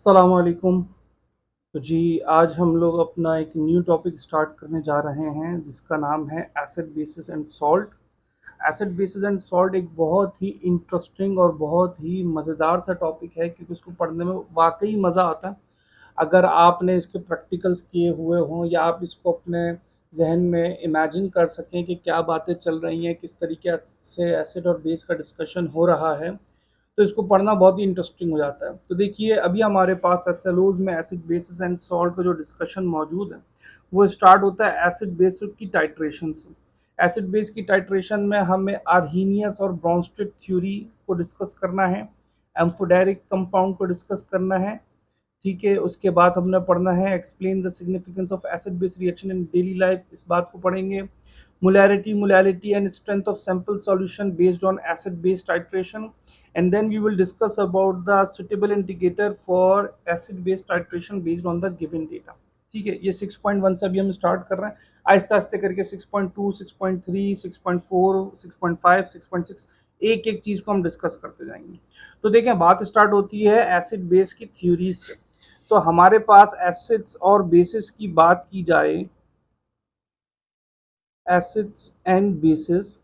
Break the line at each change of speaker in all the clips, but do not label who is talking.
अस्सलामुअलैकुम। तो जी, आज हम लोग अपना एक न्यू टॉपिक स्टार्ट करने जा रहे हैं जिसका नाम है acid basis and salt. Acid basis and salt एक बहुत ही इंटरेस्टिंग और बहुत ही मज़ेदार सा टॉपिक है क्योंकि उसको पढ़ने में वाकई मज़ा आता है। अगर आपने इसके प्रैक्टिकल्स किए हुए हों या आप इसको अपने जहन में इमेजिन कर सकें कि क्या बातें चल रही हैं, किस तरीके से एसिड और बेस का डिस्कशन हो रहा है, तो इसको पढ़ना बहुत ही इंटरेस्टिंग हो जाता है। तो देखिए, अभी हमारे पास एसएलओज में एसिड बेसिस एंड सॉल्ट का जो डिस्कशन मौजूद है वो स्टार्ट होता है एसिड बेस की टाइट्रेशन से। एसिड बेस की टाइट्रेशन में हमें आर्हीनियस और ब्राउनस्ट्रिट थ्योरी को डिस्कस करना है, एम्फोडेरिक कंपाउंड को डिस्कस करना है। ठीक है, उसके बाद हमने पढ़ना है explain the significance of acid base reaction in daily life, इस बात को पढ़ेंगे। Molarity and strength of sample solution based on acid base titration, and then we will discuss about the suitable indicator for acid base titration based on the given data। ठीक है, ये 6.1 से अभी हम स्टार्ट कर रहे हैं, आहिस्ता आहिस्ते करके 6.2, 6.3, 6.4, 6.5, 6.6 एक एक चीज को हम डिस्कस करते जाएंगे। तो देखें, बात स्टार्ट होती है एसिड बेस की थ्योरी से। तो हमारे पास एसिड्स और बेसिस की बात की जाए, एसिड्स एंड बेसिस,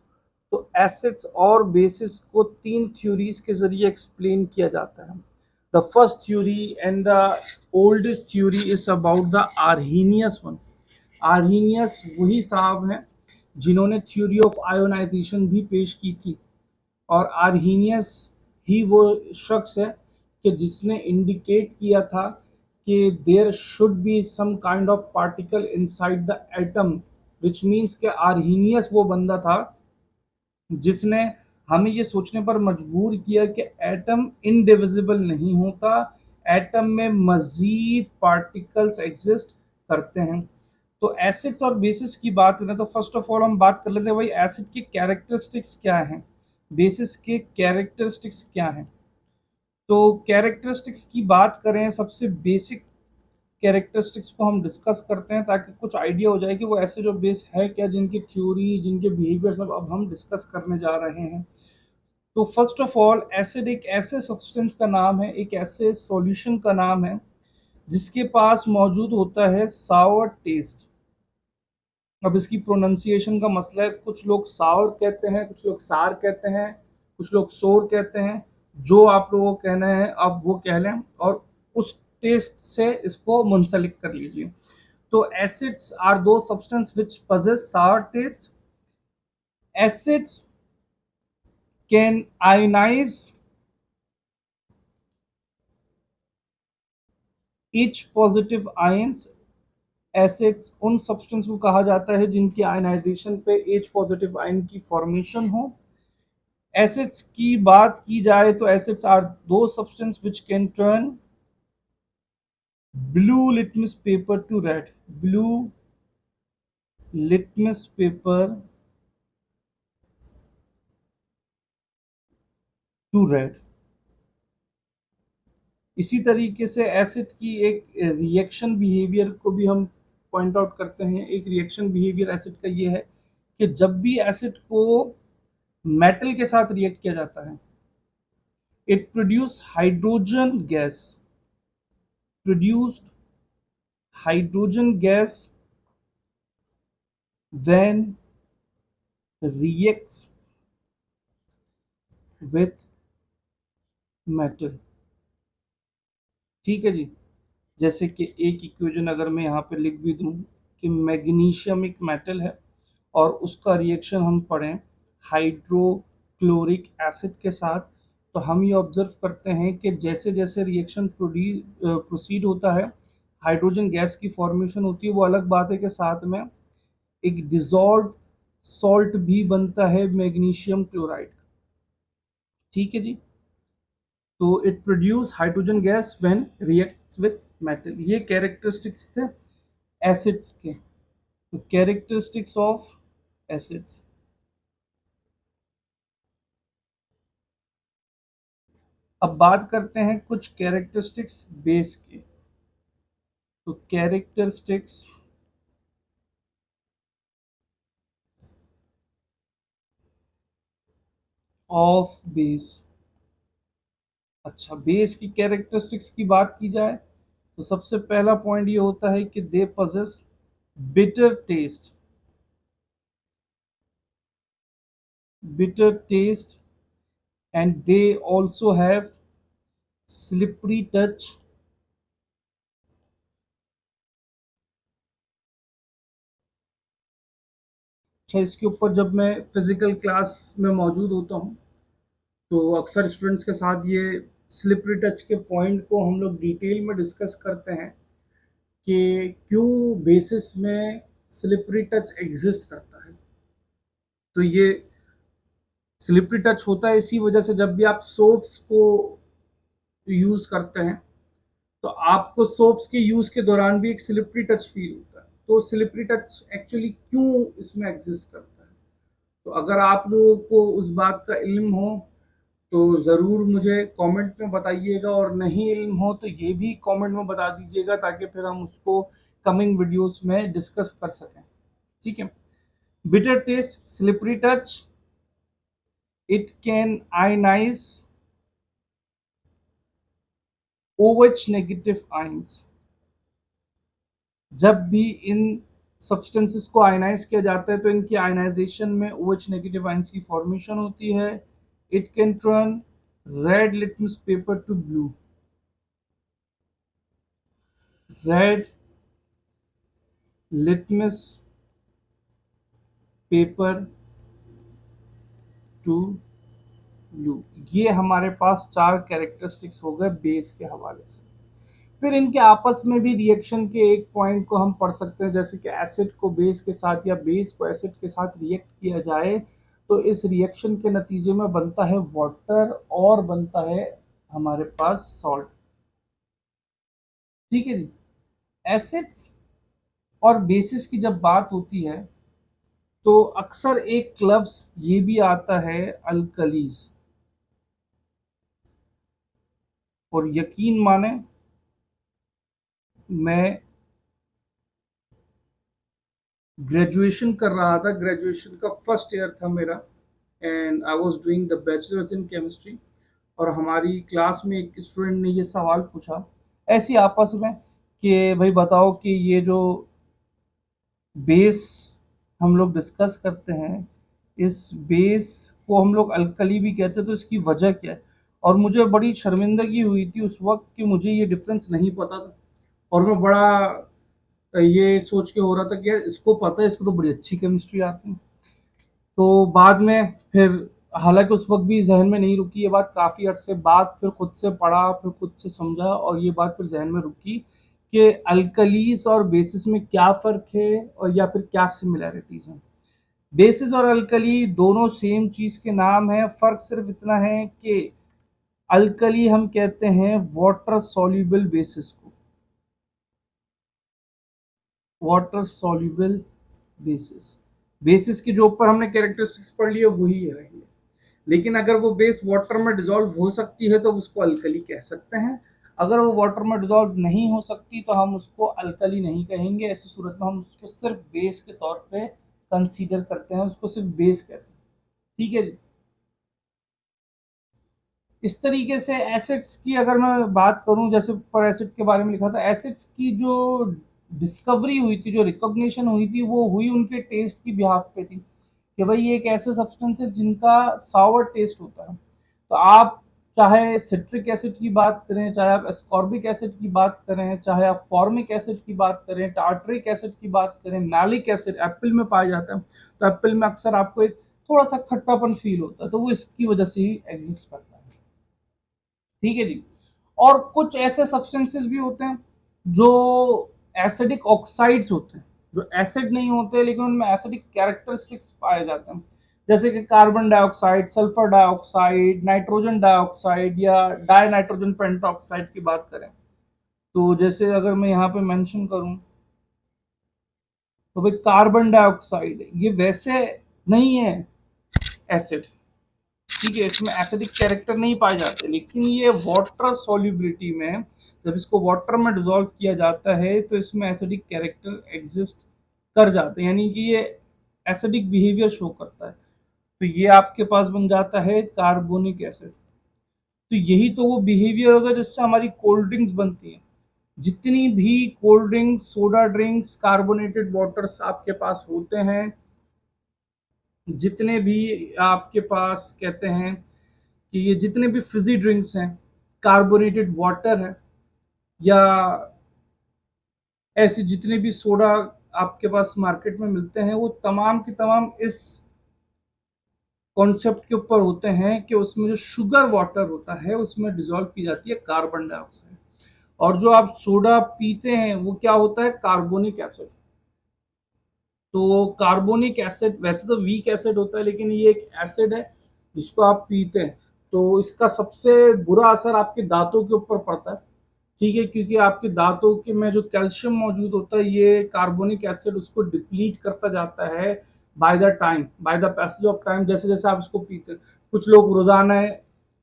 तो एसिड्स और बेसिस को तीन थ्योरीज के जरिए एक्सप्लेन किया जाता है। The first theory and the oldest theory is about the Arrhenius one. Arrhenius वही साहब हैं जिन्होंने थ्योरी ऑफ आयोनाइजेशन भी पेश की थी, और आर्हीनियस ही वो शख्स है कि जिसने इंडिकेट किया था कि there should be some kind of particle inside the atom, which means कि आर्हीनियस वो बंदा था जिसने हमें ये सोचने पर मजबूर किया कि एटम इनडिविजिबल नहीं होता, एटम में मजीद पार्टिकल्स एग्जिस्ट करते हैं। तो एसिड्स और बेसिस की बात करें तो फर्स्ट ऑफ ऑल हम बात कर लेते हैं भाई एसिड की कैरेक्टरिस्टिक्स क्या हैं, बेसिस के कैरेक्टरिस्टिक्स क्या हैं। तो कैरेक्टरिस्टिक्स की बात करें, सबसे बेसिक कैरेक्टरिस्टिक्स को हम डिस्कस करते हैं ताकि कुछ आइडिया हो जाए कि वो ऐसे जो बेस है क्या, जिनकी थ्योरी, जिनके बिहेवियर सब अब हम डिस्कस करने जा रहे हैं। तो फर्स्ट ऑफ ऑल एसिड एक ऐसे सब्सटेंस का नाम है, एक ऐसे सॉल्यूशन का नाम है जिसके पास मौजूद होता है सावर टेस्ट। अब इसकी प्रोनाउंसिएशन का मसला है, कुछ लोग सावर कहते हैं, कुछ लोग सार कहते हैं, कुछ लोग सोर कहते हैं। जो आप लोगों को कहना है आप वो कह लें और उस टेस्ट से इसको मुंसलिक कर लीजिए। तो एसिड्स आर दो substance which possess sour taste। Acids can ionize each positive ions। Acids उन सब्सटेंस को कहा जाता है जिनकी आयनाइजेशन पे एच पॉजिटिव आयन की फॉर्मेशन हो। एसिड्स की बात की जाए तो एसिड्स आर दो substance which can turn blue litmus paper two red. Blue litmus paper two red. इसी तरीके से एसिड की एक रिएक्शन बिहेवियर को भी हम पॉइंट आउट करते हैं। एक रिएक्शन बिहेवियर एसिड का ये है कि जब भी एसिड को मेटल के साथ रिएक्ट किया जाता है, it produce hydrogen gas, produced hydrogen gas when reacts with metal। ठीक है जी, जैसे कि एक इक्वेशन अगर मैं यहाँ पे लिख भी दूँ कि मैग्नीशियम एक मेटल है और उसका रिएक्शन हम पढ़ें हाइड्रोक्लोरिक एसिड के साथ, तो हम ये ऑब्जर्व करते हैं कि जैसे जैसे रिएक्शन प्रोसीड होता है, हाइड्रोजन गैस की फॉर्मेशन होती है। वो अलग बात है कि साथ में एक डिजॉल्व सॉल्ट भी बनता है मैग्नीशियम क्लोराइड। ठीक है जी, तो it produce hydrogen gas when reacts with metal. ये कैरेक्टरिस्टिक्स थे एसिड्स के। तो कैरेक्टरिस्टिक्स ऑफ एसिड्स। अब बात करते हैं कुछ कैरेक्टरिस्टिक्स बेस के। तो कैरेक्टरिस्टिक्स ऑफ बेस। अच्छा, बेस की कैरेक्टरिस्टिक्स की बात की जाए तो सबसे पहला पॉइंट ये होता है कि they possess bitter taste, bitter taste, and they also have slippery touch. अच्छा, इसके ऊपर जब मैं फिजिकल क्लास में मौजूद होता हूँ तो अक्सर स्टूडेंट्स के साथ ये स्लिपरी टच के पॉइंट को हम लोग डिटेल में डिस्कस करते हैं कि क्यों बेसिस में स्लिपरी टच एग्जिस्ट करता है। तो ये स्लिपरी टच होता है इसी वजह से जब भी आप सोप्स को यूज़ करते हैं तो आपको सोप्स के यूज़ के दौरान भी एक स्लिपरी टच फील होता है। तो स्लिपरी टच एक्चुअली क्यों इसमें एग्जिस्ट करता है, तो अगर आप लोगों को उस बात का इल्म हो तो ज़रूर मुझे कमेंट में बताइएगा, और नहीं इल्म हो तो ये भी कमेंट में बता दीजिएगा ताकि फिर हम उसको कमिंग वीडियोस में डिस्कस कर सकें। ठीक है। Bitter taste, slippery touch, it can ionise OH negative ions. जब भी इन सब्सटेंसेस को आयनाइज किया जाता है तो इनकी आयनाइजेशन में OH नेगेटिव आयंस की फॉर्मेशन होती है। It can turn red litmus paper two blue, red litmus paper two blue. ये हमारे पास चार कैरेक्टरिस्टिक्स हो गए बेस के हवाले से। फिर इनके आपस में भी रिएक्शन के एक पॉइंट को हम पढ़ सकते हैं, जैसे कि एसिड को बेस के साथ या बेस को एसिड के साथ रिएक्ट किया जाए तो इस रिएक्शन के नतीजे में बनता है वाटर और बनता है हमारे पास सॉल्ट। ठीक है जी। एसिड्स और बेसिस की जब बात होती है तो अक्सर एक लफ्ज ये भी आता है अल्कलीज, और यकीन माने मैं ग्रेजुएशन कर रहा था, ग्रेजुएशन का फर्स्ट ईयर था मेरा, and I was doing the bachelors in chemistry. और हमारी क्लास में एक स्टूडेंट ने ये सवाल पूछा ऐसी आपस में कि भाई बताओ कि ये जो बेस हम लोग डिस्कस करते हैं, इस बेस को हम लोग अल्कली भी कहते हैं, तो इसकी वजह क्या है। और मुझे बड़ी शर्मिंदगी हुई थी उस वक्त कि मुझे ये डिफरेंस नहीं पता था, और मैं बड़ा ये सोच के हो रहा था कि यार इसको पता है, इसको तो बड़ी अच्छी केमिस्ट्री आती है। तो बाद में फिर, हालांकि उस वक्त भी जहन में नहीं रुकी ये बात, काफ़ी अरसे बाद फिर खुद से पढ़ा, फिर खुद से समझा, और ये बात फिर जहन में रुकी कि अल्कलीस और बेसिस में क्या फ़र्क है और या फिर क्या सिमिलैरिटीज़ हैं। बेसिस और अल्कली दोनों सेम चीज़ के नाम है, फ़र्क सिर्फ इतना है कि अल्कली हम कहते हैं वाटर सॉल्युबल बेसिस को, वाटर सॉल्युबल बेसिस। बेसिस के जो ऊपर हमने कैरेक्टरिस्टिक्स पढ़ लिए वही है रहेंगे, लेकिन अगर वो बेस वाटर में डिसॉल्व हो सकती है तो उसको अल्कली कह सकते हैं। अगर वो वाटर में डिसॉल्व नहीं हो सकती तो हम उसको अल्कली नहीं कहेंगे। ऐसी सूरत में हम उसको सिर्फ बेस के तौर पे कंसीडर करते हैं, उसको सिर्फ बेस कहते हैं। ठीक है जी। इस तरीके से एसिड्स की अगर मैं बात करूं, जैसे पर एसिड्स के बारे में लिखा था, एसिड्स की जो डिस्कवरी हुई थी, जो रिकॉग्निशन हुई थी, वो हुई उनके टेस्ट की बिहाफ पे थी कि भाई ये एक ऐसे सब्सटेंस है जिनका सावर टेस्ट होता है। तो आप चाहे सिट्रिक एसिड की बात करें, चाहे आप एस्कॉर्बिक एसिड की बात करें, चाहे आप फॉर्मिक एसिड की बात करें, टार्टरिक एसिड की बात करें, मैलिक एसिड एप्पल में पाया जाता है, तो एप्पल में अक्सर आपको एक थोड़ा सा खट्टापन फील होता है, तो वो इसकी वजह से ही एग्जिस्ट करता है। ठीक है जी। और कुछ ऐसे सब्सटेंसेस भी होते हैं जो एसिडिक ऑक्साइड्स होते हैं, जो एसिड नहीं होते लेकिन उनमें एसिडिक कैरेक्टरिस्टिक्स पाए जाते हैं, जैसे कि carbon dioxide, sulphur dioxide, nitrogen dioxide, या डाई नाइट्रोजन पेंटाऑक्साइड की बात करें तो जैसे अगर मैं यहाँ पे मेंशन करूँ तो भाई कार्बन डाइऑक्साइड ये वैसे नहीं है एसिड, ठीक है, इसमें एसिडिक कैरेक्टर नहीं पाए जाते, लेकिन ये वाटर सॉल्युबिलिटी में जब इसको वाटर में डिसॉल्व किया जाता है तो इसमें एसिडिक कैरेक्टर एग्जिस्ट कर जाते हैं, यानी कि ये एसिडिक बिहेवियर शो करता है। तो ये आपके पास बन जाता है कार्बोनिक एसिड। तो यही तो वो बिहेवियर होगा जिससे हमारी कोल्ड ड्रिंक्स बनती हैं। जितनी भी cold drinks, soda drinks, carbonated waters आपके पास होते हैं, जितने भी आपके पास कहते हैं कि ये जितने भी फिजी ड्रिंक्स हैं, कार्बोनेटेड वाटर है, या ऐसे जितने भी सोडा आपके पास मार्केट में मिलते हैं, वो तमाम के तमाम इस कॉन्सेप्ट के ऊपर होते हैं कि उसमें जो शुगर वाटर होता है उसमें डिसॉल्व की जाती है कार्बन डाइऑक्साइड, और जो आप सोडा पीते हैं वो क्या होता है, कार्बोनिक एसिड। तो कार्बोनिक एसिड वैसे तो वीक एसिड होता है, लेकिन ये एक एसिड है जिसको आप पीते हैं, तो इसका सबसे बुरा असर आपके दांतों के ऊपर पड़ता है। ठीक है, क्योंकि आपके दांतों के में जो कैल्शियम मौजूद होता है, ये कार्बोनिक एसिड उसको डिप्लीट करता जाता है by the time, by the passage of time, जैसे जैसे आप इसको पीते हैं। कुछ लोग रोजाना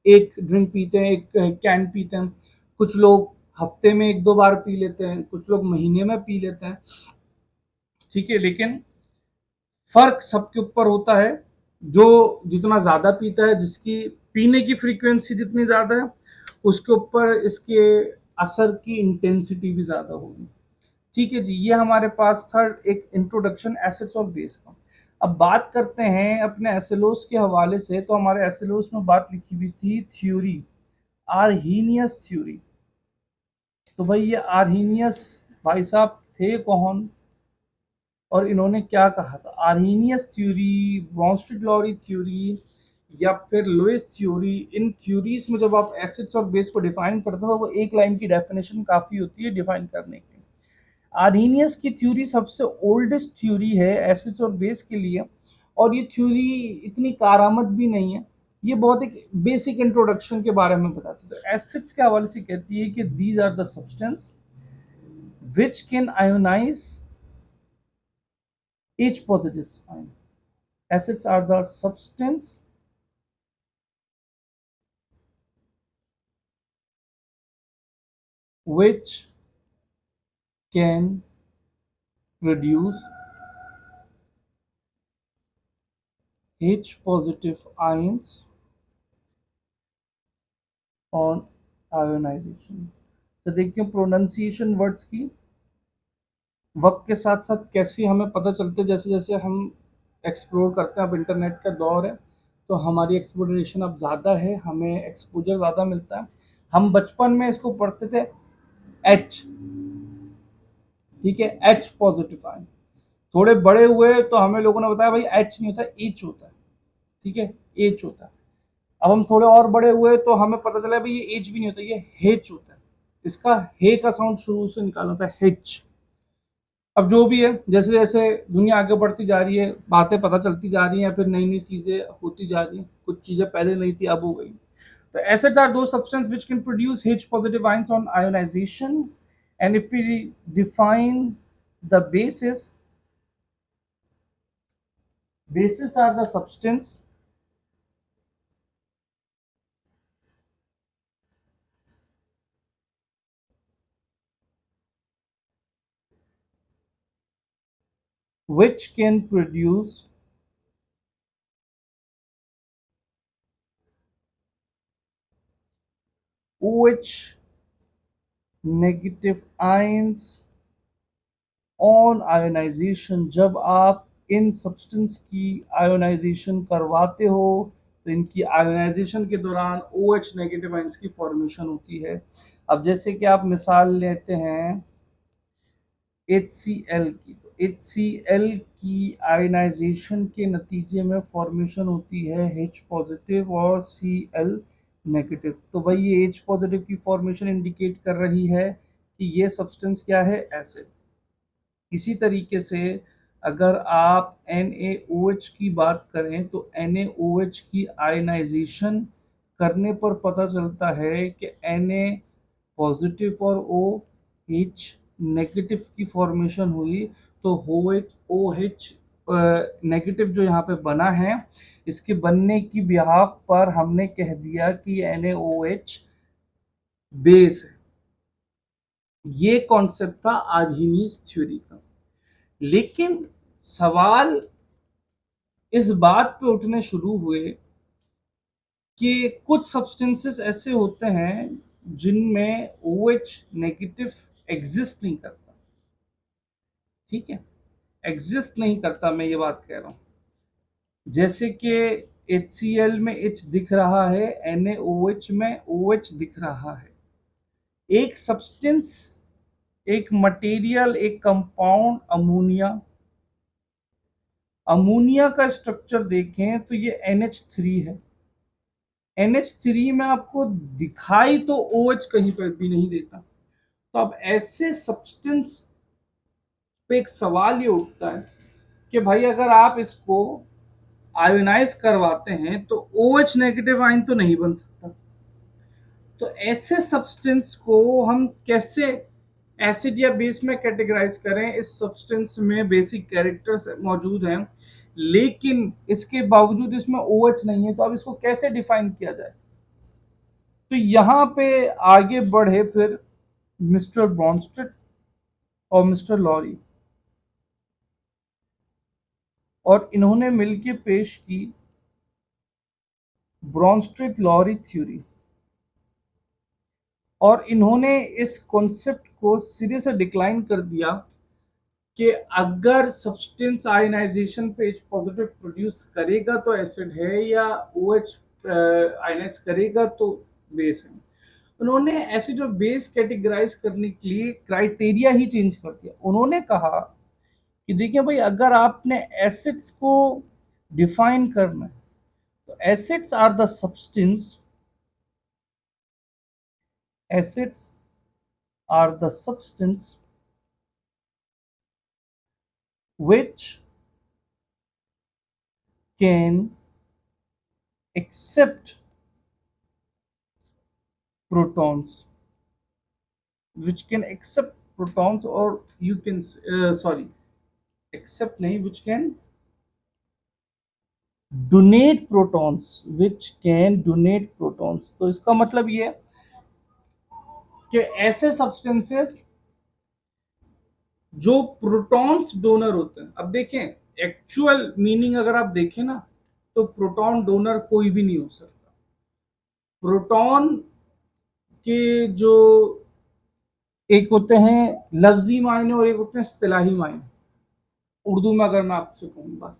एक ड्रिंक पीते हैं, एक कैन पीते हैं, कुछ लोग हफ्ते में एक दो बार पी लेते हैं, कुछ लोग महीने में पी लेते हैं। ठीक है, लेकिन फर्क सबके ऊपर होता है, जो जितना ज्यादा पीता है, जिसकी पीने की फ्रीक्वेंसी जितनी ज्यादा है, उसके ऊपर इसके असर की इंटेंसिटी भी ज्यादा होगी। ठीक है जी, ये हमारे पास था एक इंट्रोडक्शन एसिड्स और बेस का। अब बात करते हैं अपने एसिलोस के हवाले से। तो हमारे एसिलोस में बात लिखी हुई थी थ्योरी, आर्हीनियस थ्योरी। तो भाई ये आर्हीनियस भाई साहब थे कौन, और इन्होंने क्या कहा था? Arrhenius theory, Bronsted Lowry theory, या फिर लुईस थ्योरी। इन थ्योरीज में जब आप एसिड्स और बेस को डिफाइन करते हो तो वो एक लाइन की डेफिनेशन काफी होती है डिफाइन करने की। आर्हीनियस की थ्योरी सबसे ओल्डेस्ट थ्योरी है एसिड्स और बेस के लिए, और ये थ्योरी इतनी कारामद भी नहीं है। ये बहुत एक बेसिक इंट्रोडक्शन के बारे में बताती है। तो एसिड्स के हवाले से कहती है कि these are the substance which can ionise H positive ion. Acids are the substance which can produce H positive ions on ionization। तो देखिए प्रोनाउंसिएशन वर्ड्स की वक्त के साथ साथ कैसे हमें पता चलते, जैसे जैसे हम एक्सप्लोर करते हैं, अब इंटरनेट का दौर है तो हमारी एक्सप्लोरेशन अब ज़्यादा है, हमें एक्सपोजर ज़्यादा मिलता है। हम बचपन में इसको पढ़ते थे एच, ठीक है, एच पॉजिटिव आयन। थोड़े बड़े हुए तो हमें लोगों ने बताया भाई एच नहीं होता, एच होता है। ठीक है, एच होता है। अब हम थोड़े और बड़े हुए तो हमें पता चला भाई ये एच भी नहीं होता, ये हेच होता है। इसका हे का साउंड शुरू से निकालना होता है, हेच। अब जो भी है, जैसे जैसे दुनिया आगे बढ़ती जा रही है, बातें पता चलती जा रही हैं, फिर नई नई चीजें होती जा रही हैं, कुछ चीजें पहले नहीं थी अब हो गई। तो acids are those substances which can produce H positive ions on ionization, and if we define the bases are the substance which can produce OH negative ions on ionization। जब आप इन सब्सटेंस की आयोनाइजेशन करवाते हो तो इनकी ionisation के दौरान OH negative ions की फॉर्मेशन होती है। अब जैसे कि आप मिसाल लेते हैं HCl की, तो HCl की आयनाइजेशन के नतीजे में फॉर्मेशन होती है H पॉजिटिव और Cl नेगेटिव। तो भाई ये H पॉजिटिव की फॉर्मेशन इंडिकेट कर रही है कि ये सब्सटेंस क्या है, एसिड। इसी तरीके से अगर आप NaOH की बात करें तो NaOH की आयनाइजेशन करने पर पता चलता है कि Na पॉजिटिव और OH नेगेटिव की फॉर्मेशन हुई। तो OH नेगेटिव जो यहाँ पे बना है, इसके बनने की बिहाफ पर हमने कह दिया कि NaOH बेस है। ये कॉन्सेप्ट था आर्हीनियस थ्योरी का। लेकिन सवाल इस बात पे उठने शुरू हुए कि कुछ सब्सटेंसेस ऐसे होते हैं जिनमें OH नेगेटिव एग्जिस्ट नहीं करता। ठीक है, एग्जिस्ट नहीं करता, मैं ये बात कह रहा हूं। जैसे कि HCl में H दिख रहा है, NaOH में OH दिख रहा है। एक सब्सटेंस, एक मटेरियल, एक कंपाउंड अमोनिया, अमोनिया का स्ट्रक्चर देखें तो ये NH3 है। NH3 में आपको दिखाई तो OH कहीं पर भी नहीं देता। तो अब ऐसे सब्सटेंस पे एक सवाल ये उठता है कि भाई अगर आप इसको आयोनाइज करवाते हैं तो OH नेगेटिव आयन तो नहीं बन सकता। तो ऐसे सब्सटेंस को हम कैसे एसिड या बेस में कैटेगराइज करें? इस सब्सटेंस में बेसिक कैरेक्टर्स मौजूद हैं, लेकिन इसके बावजूद इसमें OH नहीं है, तो अब इसको कैसे डिफाइन किया जाए? तो यहां पे आगे बढ़े फिर मिस्टर ब्रॉन्स्टेड और मिस्टर लॉरी, और इन्होंने मिलकर पेश की ब्रॉन्स्टेड लॉरी थ्योरी। और इन्होंने इस कॉन्सेप्ट को सिरे से डिक्लाइन कर दिया कि अगर सब्सटेंस आयनाइजेशन पे H पॉजिटिव प्रोड्यूस करेगा तो एसिड है, या OH आयनाइज करेगा तो बेस है। उन्होंने एसिड और बेस कैटेगराइज करने के लिए क्राइटेरिया ही चेंज कर दिया। उन्होंने कहा कि देखिए भाई, अगर आपने एसिड्स को डिफाइन करना है तो acids are the substance, acids are the substance which can accept protons, which can accept protons, or you can sorry, accept nahi, which can donate protons, which can donate protons। तो इसका मतलब ये है कि ऐसे सब्सटेंसेस जो protons donor होते हैं। अब देखें, एक्चुअल मीनिंग अगर आप देखें ना, तो प्रोटॉन डोनर कोई भी नहीं हो सकता। प्रोटॉन के जो एक होते हैं लफ्जी मायने और एक होते हैं इस्तिलाही मायने। उर्दू में अगर मैं आपसे कहूँ बात,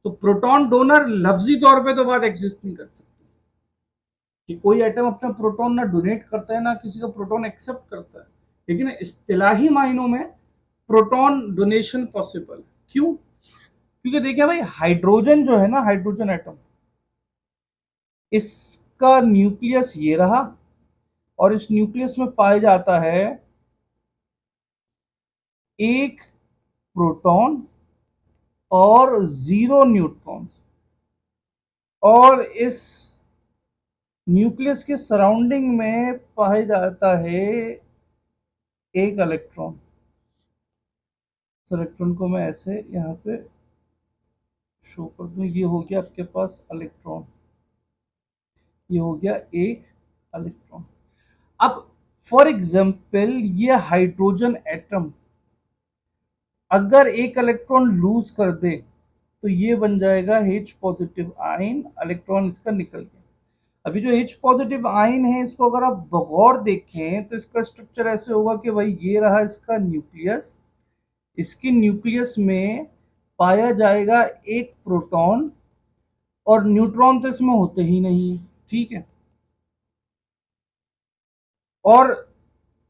तो प्रोटॉन डोनर लफ्जी तौर पे तो बात एग्जिस्ट नहीं कर सकती कि कोई एटम अपना प्रोटॉन ना डोनेट करता है ना किसी का प्रोटॉन एक्सेप्ट करता है, लेकिन इस्तिलाही मायनों में प्रोटॉन डोनेशन पॉसिबल है। क्यों? क्योंकि देखिए भाई, हाइड्रोजन जो है ना, हाइड्रोजन एटम, इसका न्यूक्लियस ये रहा, और इस न्यूक्लियस में पाया जाता है एक प्रोटॉन और 0 न्यूट्रॉन्स, और इस न्यूक्लियस के सराउंडिंग में पाया जाता है एक इलेक्ट्रॉन। इस इलेक्ट्रॉन को मैं ऐसे यहाँ पे शो कर दूं, ये हो गया आपके पास इलेक्ट्रॉन, ये हो गया एक इलेक्ट्रॉन। अब फॉर एग्जाम्पल, ये हाइड्रोजन एटम अगर एक इलेक्ट्रॉन लूज कर दे तो ये बन जाएगा H पॉजिटिव आयन, इलेक्ट्रॉन इसका निकल गया। अभी जो H पॉजिटिव आयन है, इसको अगर आप बगौर देखें तो इसका स्ट्रक्चर ऐसे होगा कि भाई ये रहा इसका न्यूक्लियस, इसके न्यूक्लियस में पाया जाएगा एक प्रोटॉन, और न्यूट्रॉन तो इसमें होते ही नहीं। ठीक है, और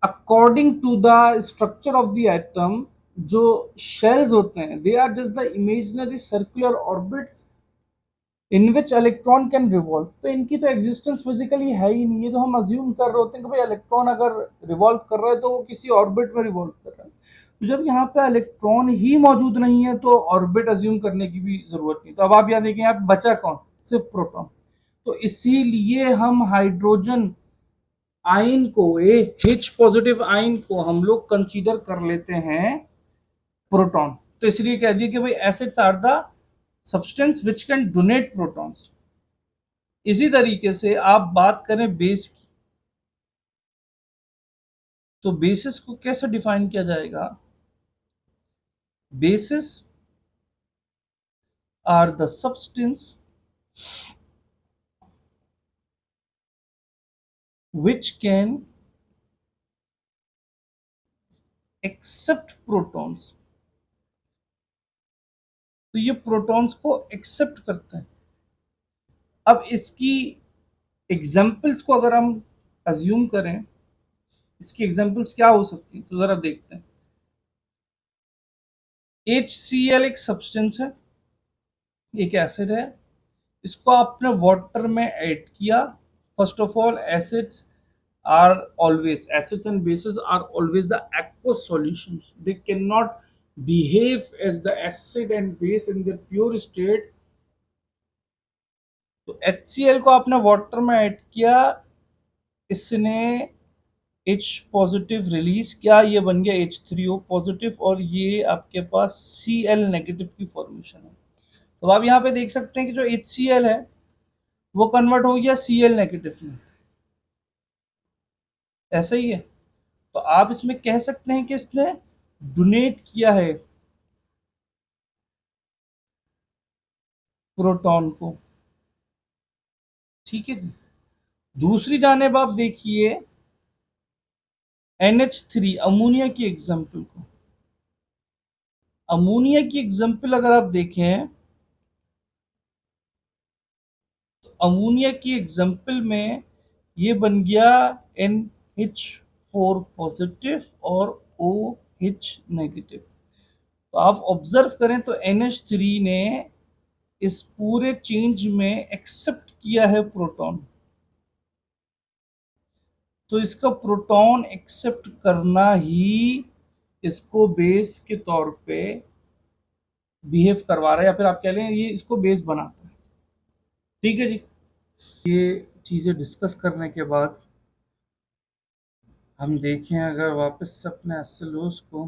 according to the structure of the atom, जो शेल्स होते हैं, they are just the imaginary circular orbits in which electron can revolve. तो इनकी तो एग्जिस्टेंस फिजिकली है ही नहीं, है तो हम अज्यूम कर रहे होते हैं कि भाई इलेक्ट्रॉन अगर रिवॉल्व कर रहा है तो वो किसी ऑर्बिट में रिवॉल्व कर रहा है। तो जब यहाँ पे इलेक्ट्रॉन ही मौजूद नहीं है तो ऑर्बिट अज्यूम करने की भी जरूरत नहीं। तो अब आप यहाँ देखें, यहाँ पे बचा कौन? सिर्फ प्रोटॉन। तो इसीलिए हम हाइड्रोजन आयन को, एक H पॉजिटिव आयन को हम लोग कंसीडर कर लेते हैं प्रोटॉन। तो इसलिए कह दिया कि भाई acids are the substance which can donate protons. इसी तरीके से आप बात करें बेस की, तो बेसिस को कैसे डिफाइन किया जाएगा? Bases are the substance which can accept protons। तो ये प्रोटॉन्स को एक्सेप्ट करते हैं। अब इसकी एग्जाम्पल्स को अगर हम अज्यूम करें, इसकी एग्जाम्पल्स क्या हो सकती है, तो जरा देखते हैं। HCl एक सब्सटेंस है, एक एसिड है। इसको आपने वाटर में ऐड किया। First of all, acids and bases are always the aqueous solutions. They cannot behave as the acid and base in their pure state। तो HCl को आपने वाटर में ऐड किया, इसने H पॉजिटिव रिलीज किया, ये बन गया H3O पॉजिटिव, और ये आपके पास Cl नेगेटिव की फॉर्मेशन है। तो आप यहाँ पे देख सकते हैं कि जो HCl है वो कन्वर्ट हो गया Cl नेगेटिव में। ऐसा ही है। तो आप इसमें कह सकते हैं कि इसने डोनेट किया है प्रोटॉन को। ठीक है जी। दूसरी जानेब आप देखिए NH3 अमोनिया की एग्जाम्पल को। अमोनिया की एग्जाम्पल अगर आप देखें, तो अमोनिया की एग्जाम्पल में ये बन गया NH4 पॉजिटिव और OH नेगेटिव। तो आप ऑब्जर्व करें तो NH3 ने इस पूरे चेंज में एक्सेप्ट किया है प्रोटॉन। तो इसका प्रोटॉन एक्सेप्ट करना ही इसको बेस के तौर पे बिहेव करवा रहा है, या फिर आप कह लें ये इसको बेस बनाता है। ठीक है जी। ये चीज़ें डिस्कस करने के बाद हम देखें अगर वापस से अपने एसएलओस को,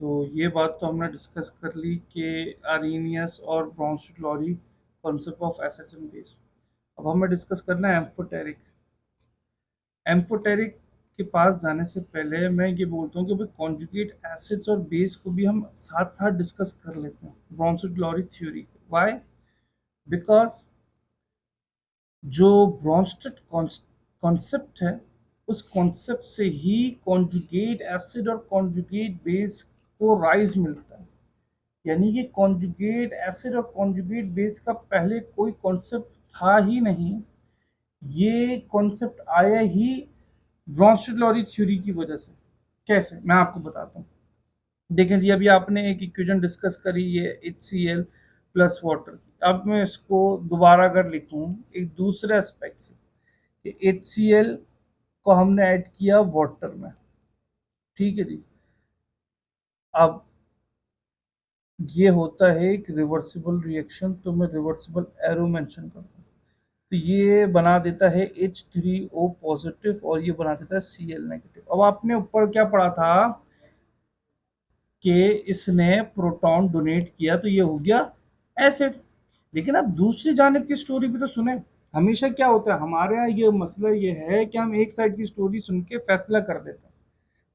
तो ये बात तो हमने डिस्कस कर ली कि आर्रीनियस और Bronsted Lowry concept of acids and base. अब हमें डिस्कस करना है एम्फोटेरिक। एम्फोटेरिक के पास जाने से पहले मैं ये बोलता हूँ कि भाई कॉन्जुगेट एसिड्स और बेस को भी हम साथ साथ डिस्कस कर लेते हैं ब्रोंचेट-लॉरी थ्योरी। व्हाई? बिकॉज जो ब्रोंस्टेड कॉन्सेप्ट है, उस कॉन्सेप्ट से ही कॉन्जुगेट एसिड और कॉन्जुगेट बेस को राइज मिलता है। यानी कि कॉन्जुगेट एसिड और कॉन्जुगेट बेस का पहले कोई कॉन्सेप्ट था ही नहीं। ये कॉन्सेप्ट आया ही ब्रोंचेट-लॉरी थ्योरी की वजह से। कैसे, मैं आपको बताता हूँ। देखें जी, अभी आपने एक इक्वेशन डिस्कस करी, ये HCl प्लस वाटर। अब मैं इसको दोबारा अगर लिखूं एक दूसरे एस्पेक्ट से, कि HCl को हमने ऐड किया वाटर में। ठीक है जी। अब ये होता है एक रिवर्सिबल रिएक्शन, तो मैं रिवर्सिबल एरो मेंशन करता हूँ। तो ये बना देता है H3O पॉजिटिव और ये बना देता है Cl नेगेटिव। अब आपने ऊपर क्या पढ़ा था कि इसने प्रोटॉन डोनेट किया, तो ये हो गया एसिड। लेकिन अब दूसरी जानिब की स्टोरी भी तो सुने। हमेशा क्या होता है हमारे यहाँ, ये मसला ये है कि हम एक साइड की स्टोरी सुन के फैसला कर देते हैं।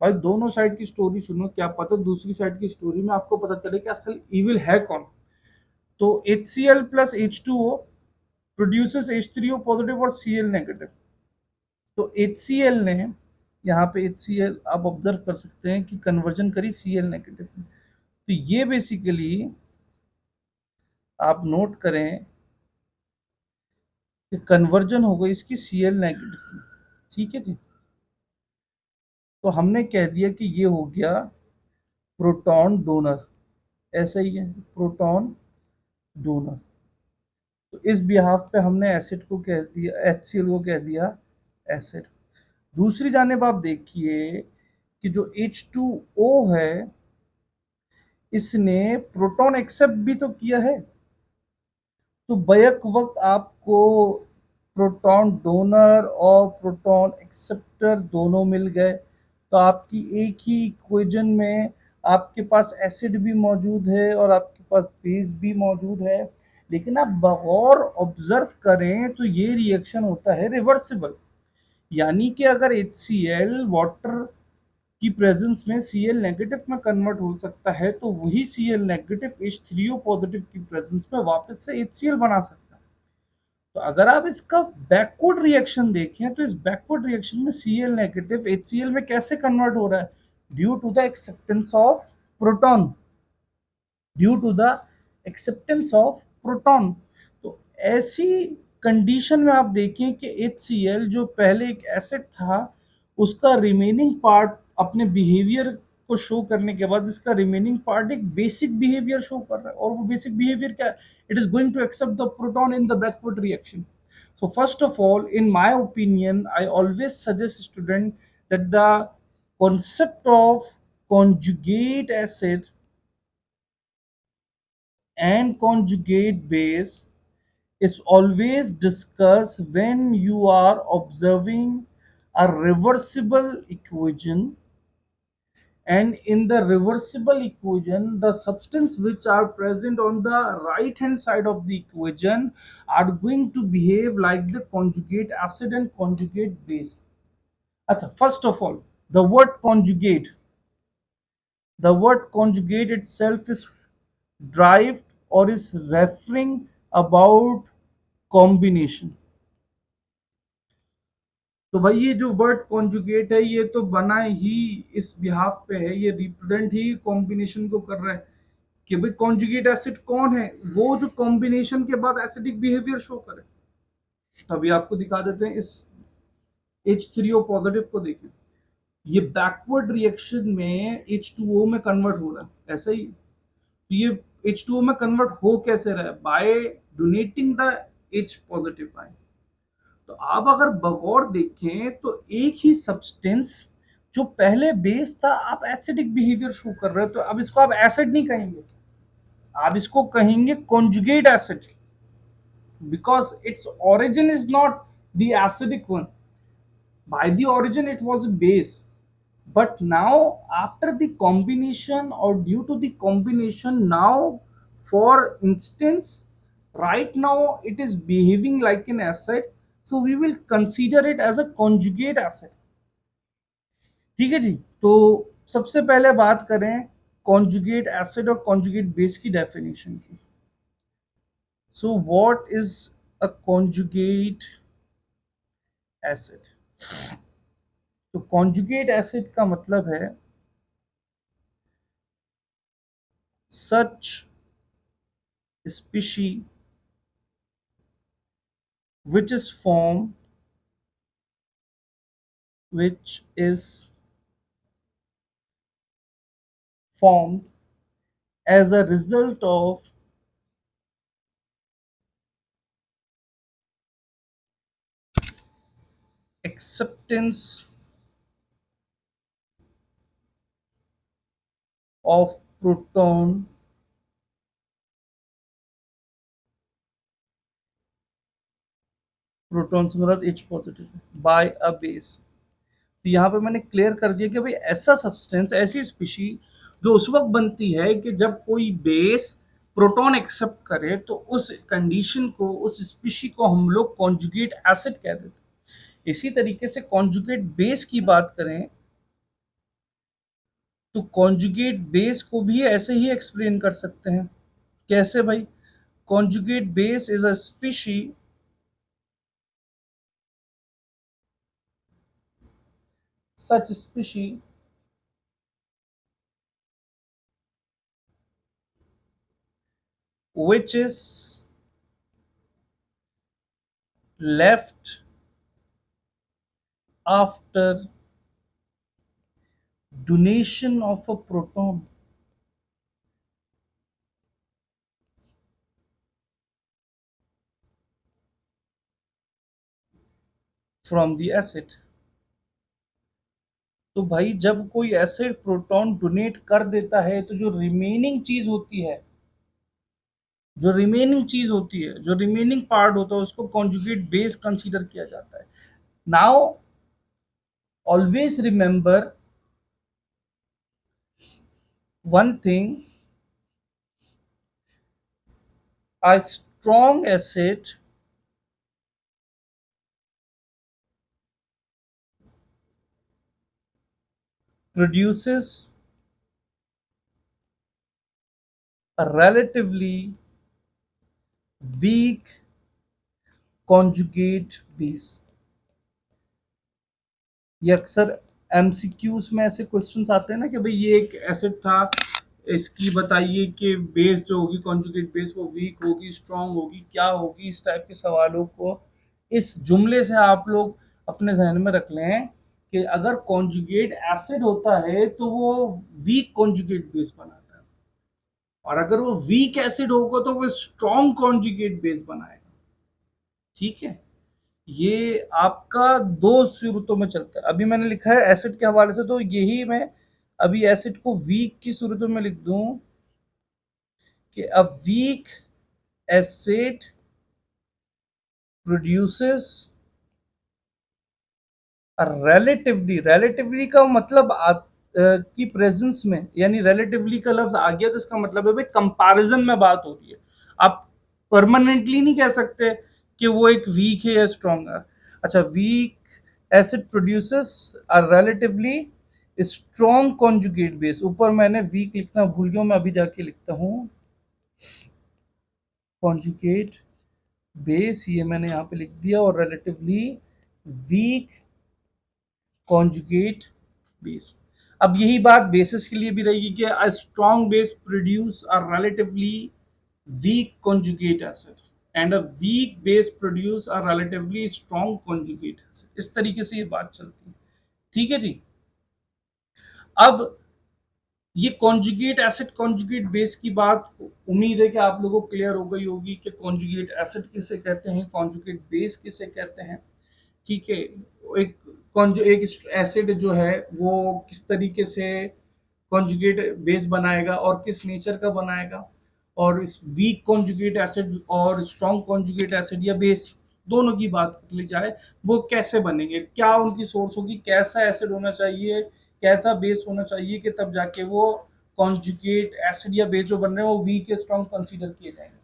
भाई दोनों साइड की स्टोरी सुनो, क्या पता दूसरी साइड की स्टोरी में आपको पता चले कि असल इविल है कौन। तो HCl plus H2O produces H3O positive और Cl नेगेटिव। तो HCl ने, यहाँ पे HCl आप ऑब्जर्व कर सकते हैं कि कन्वर्जन करी Cl नेगेटिव में। तो ये बेसिकली आप नोट करें कि कन्वर्जन हो गई इसकी Cl नेगेटिव में। ठीक है जी। तो हमने कह दिया कि ये हो गया प्रोटॉन डोनर। ऐसा ही है, प्रोटॉन डोनर। तो इस बिहाफ पे हमने एसिड को कह दिया, HCl को कह दिया एसिड। दूसरी जानिब आप देखिए कि जो H2O है, इसने प्रोटॉन एक्सेप्ट भी तो किया है। तो बैक वक्त आपको प्रोटॉन डोनर और प्रोटॉन एक्सेप्टर दोनों मिल गए। तो आपकी एक ही इक्वेशन में आपके पास एसिड भी मौजूद है और आपके पास बेस भी मौजूद है। लेकिन आप बगौर ऑब्जर्व करें तो ये रिएक्शन होता है रिवर्सिबल। यानी कि अगर HCl वाटर की प्रेजेंस में Cl नेगेटिव में कन्वर्ट हो सकता है, तो वही Cl नेगेटिव H3O पॉजिटिव की प्रेजेंस में वापस से HCl बना सकता है। तो अगर आप इसका बैकवर्ड रिएक्शन देखें तो इस बैकवर्ड रिएक्शन में Cl नेगेटिव HCl में कैसे कन्वर्ट हो रहा है, due to the acceptance of proton, due to the acceptance of proton. तो ऐसी कंडीशन में आप देखें कि HCl जो पहले एक एसिड था, उसका रिमेनिंग पार्ट अपने बिहेवियर को शो करने के बाद इसका रिमेनिंग पार्ट एक बेसिक बिहेवियर शो कर रहा है, और वो बेसिक बिहेवियर क्या है, it is going to accept the proton in the backward reaction. So first of all, in my opinion, I always suggest student that the concept of conjugate acid and conjugate base is always discussed when you are observing a reversible equation, and in the reversible equation the substance which are present on the right hand side of the equation are going to behave like the conjugate acid and conjugate base. Achha, first of all, the word conjugate itself is derived or is referring about combination. तो भाई ये जो word conjugate है ये तो बना ही इस behalf पे है, ये रिप्रेजेंट ही कॉम्बिनेशन को कर रहा है कि भाई कॉन्जुगेट एसिड कौन है, वो जो कॉम्बिनेशन के बाद एसिडिक बिहेवियर शो करे। अभी आपको दिखा देते हैं इस H3O पॉजिटिव को, देखिए ये बैकवर्ड रिएक्शन में H2O में कन्वर्ट हो रहा है ऐसा ही। तो ये H2O में कन्वर्ट हो कैसे रहा है, by donating the H positive ion. तो आप अगर बगौर देखें तो एक ही सब्सटेंस जो पहले बेस था, आप एसिडिक बिहेवियर शो कर रहे हो, तो अब इसको आप एसिड नहीं कहेंगे, आप इसको कहेंगे conjugate acid, because it's origin is not the acidic one. By the origin it was a base, but now after the combination or due to the combination, now for instance right now it is behaving like an acid, so we will consider it as a conjugate acid। ठीक है जी। तो सबसे पहले बात करें conjugate acid और conjugate base की definition की। So what is a conjugate acid? तो कॉन्जुगेट एसिड का मतलब है such species which is formed which is formed as a result of acceptance of proton से मतलब H positive by a base. तो यहाँ पे मैंने क्लियर कर दिया कि भाई ऐसा सब्सटेंस, ऐसी स्पीशी जो उस वक्त बनती है कि जब कोई बेस प्रोटॉन एक्सेप्ट करे, तो उस कंडीशन को, उस स्पीशी को हम लोग कॉन्जुगेट एसिड कह देते हैं। इसी तरीके से कॉन्जुगेट बेस की बात करें तो कॉन्जुगेट बेस को भी ऐसे ही एक्सप्लेन कर सकते हैं। कैसे भाई? Conjugate base is a species such species which is left after donation of a proton from the acid। तो भाई जब कोई एसिड प्रोटॉन डोनेट कर देता है तो जो रिमेनिंग चीज होती है, जो रिमेनिंग पार्ट होता है उसको कॉन्जुगेट बेस कंसीडर किया जाता है। Now always remember one thing, a strong acid produces a relatively weak conjugate base. ये अक्सर एमसीक्यूज में ऐसे क्वेश्चंस आते हैं ना कि भाई ये एक एसिड था, इसकी बताइए कि बेस जो होगी कॉन्जुगेट बेस वो वीक होगी, स्ट्रांग होगी, क्या होगी, इस टाइप के सवालों को इस जुमले से आप लोग अपने जहन में रख लें कि अगर कॉन्जुगेट एसिड होता है तो वो वीक कॉन्जुगेट बेस बनाता है, और अगर वो वीक एसिड होगा तो वो स्ट्रॉन्ग कॉन्जुगेट बेस बनाएगा। ठीक है, ये आपका दो सूरतों में चलता है। अभी मैंने लिखा है एसिड के हवाले से, तो यही मैं अभी एसिड को वीक की सूरतों में लिख दूं कि a weak acid produces relatively का मतलब आप की प्रेजेंस में, यानी रिलेटिवली का लफ्ज आ गया तो इसका मतलब है भाई कंपैरिजन में बात हो रही है। आप परमानेंटली नहीं कह सकते कि वो एक वीक है या स्ट्रॉन्ग है। अच्छा, वीक एसिड प्रोड्यूसेस अ रिलेटिवली स्ट्रॉन्ग कॉन्जुगेट बेस। ऊपर मैंने वीक लिखना भूल गया, मैं अभी जाके लिखता हूँ कॉन्जुगेट बेस, ये मैंने यहाँ पे लिख दिया, और रिलेटिवली वीक कॉन्जुगेट बेस। अब यही बात बेसिस के लिए भी रहेगी कि a strong base produce a relatively weak conjugate acid and a weak base produce a relatively strong conjugate acid. इस तरीके से ये बात चलती है। ठीक है जी। अब ये कॉन्जुगेट एसिड कॉन्जुगेट बेस की बात उम्मीद है कि आप लोगों को क्लियर हो गई होगी कि कॉन्जुगेट एसिड किसे कहते हैं, कॉन्जुगेट बेस किसे कहते हैं। ठीक है, एक एक एसिड जो है वो किस तरीके से कॉन्जुगेट बेस बनाएगा और किस नेचर का बनाएगा, और इस वीक कॉन्जुगेट एसिड और स्ट्रॉन्ग कॉन्जुगेट एसिड या बेस दोनों की बात कर ली जाए, वो कैसे बनेंगे, क्या उनकी सोर्स होगी, कैसा एसिड होना चाहिए, कैसा बेस होना चाहिए कि तब जाके वो कॉन्जुगेट एसिड या बेस जो बन रहे हैं वो वीक या स्ट्रॉन्ग कंसीडर किए जाएंगे।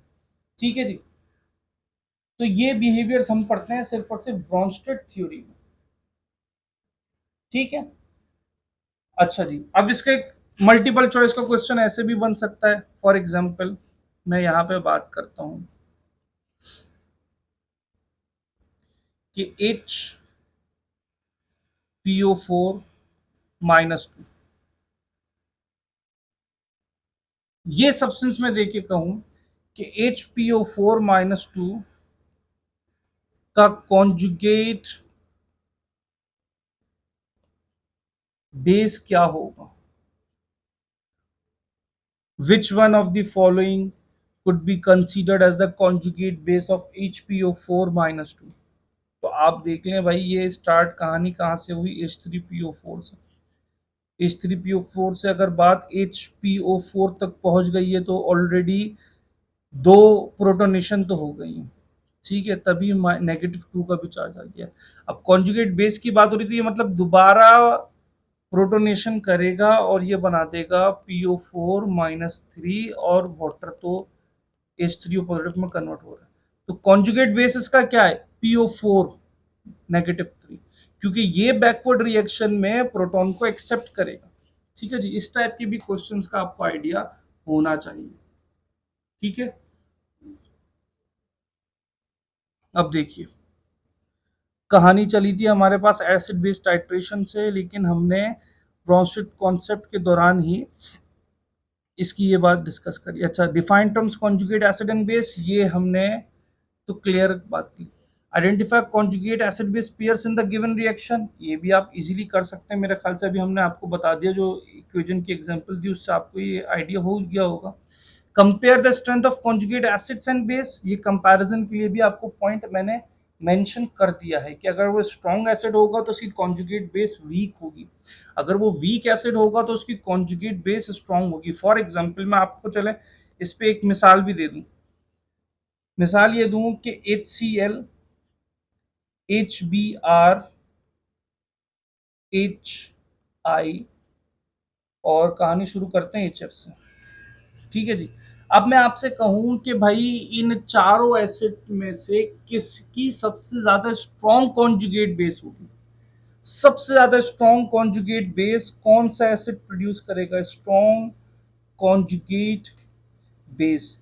ठीक है जी। तो ये बिहेवियर्स हम पढ़ते हैं सिर्फ और सिर्फ ब्रॉन्स्टेड थ्योरी में। ठीक है। अच्छा जी, अब इसका एक मल्टीपल चॉइस का क्वेश्चन ऐसे भी बन सकता है। फॉर एग्जाम्पल मैं यहाँ पे बात करता हूँ कि HPO4 - 2, ये सब्सटेंस में देके कहूँ कि HPO4 - 2 का कॉन्जुगेट बेस क्या होगा। Which one of the following could be considered as the conjugate base of HPO4 - 2। तो आप देख लें भाई, ये स्टार्ट कहानी कहाँ से हुई, H3PO4 से। H3PO4 से अगर बात HPO4 तक पहुंच गई है तो ऑलरेडी दो प्रोटोनेशन तो हो गई है। ठीक है, तभी -2 का भी चार्ज आ गया। अब कॉन्जुगेट बेस की बात हो रही थी, ये मतलब दोबारा प्रोटोनेशन करेगा और ये बना देगा PO4 - 3, और वाटर तो H3O पॉजिटिव में कन्वर्ट हो रहा है। तो कॉन्जुगेट बेस इसका क्या है, PO4 - 3, क्योंकि ये बैकवर्ड रिएक्शन में प्रोटॉन को एक्सेप्ट करेगा। ठीक है जी, इस टाइप की भी क्वेश्चंस का आपको आइडिया होना चाहिए। ठीक है। अब देखिए, कहानी चली थी हमारे पास एसिड बेस टाइट्रेशन से, लेकिन हमने ब्रॉन्स्टेड कॉन्सेप्ट के दौरान ही इसकी ये बात डिस्कस करी। अच्छा, defined terms conjugate acid and base, ये हमने तो क्लियर बात की। Identify conjugate acid base pairs in the given reaction, ये भी आप इजीली कर सकते हैं। मेरे ख्याल से अभी हमने आपको बता दिया, जो इक्वेशन की एग्जांपल दी उससे आपको ये आइडिया हो गया होगा। Compare the strength of conjugate acids and base, ये कंपैरिजन के लिए भी आपको पॉइंट मैंने मेंशन कर दिया है कि अगर वो स्ट्रॉन्ग एसिड होगा तो उसकी कॉन्जुगेट बेस वीक होगी, अगर वो वीक एसिड होगा तो उसकी कॉन्जुगेट बेस स्ट्रॉन्ग होगी। फॉर एग्जांपल मैं आपको चले इस पे एक मिसाल भी दे दूं। मिसाल ये दूं कि HCl, HBr, HI, और कहानी शुरू करते हैं HF से। ठीक है जी। अब मैं आपसे कहूं कि भाई इन चारों एसिड में से किसकी सबसे ज्यादा स्ट्रॉन्ग कॉन्जुगेट बेस होगी, सबसे ज्यादा स्ट्रॉन्ग कॉन्जुगेट बेस कौन सा एसिड प्रोड्यूस करेगा, स्ट्रॉन्ग कॉन्जुगेट बेस।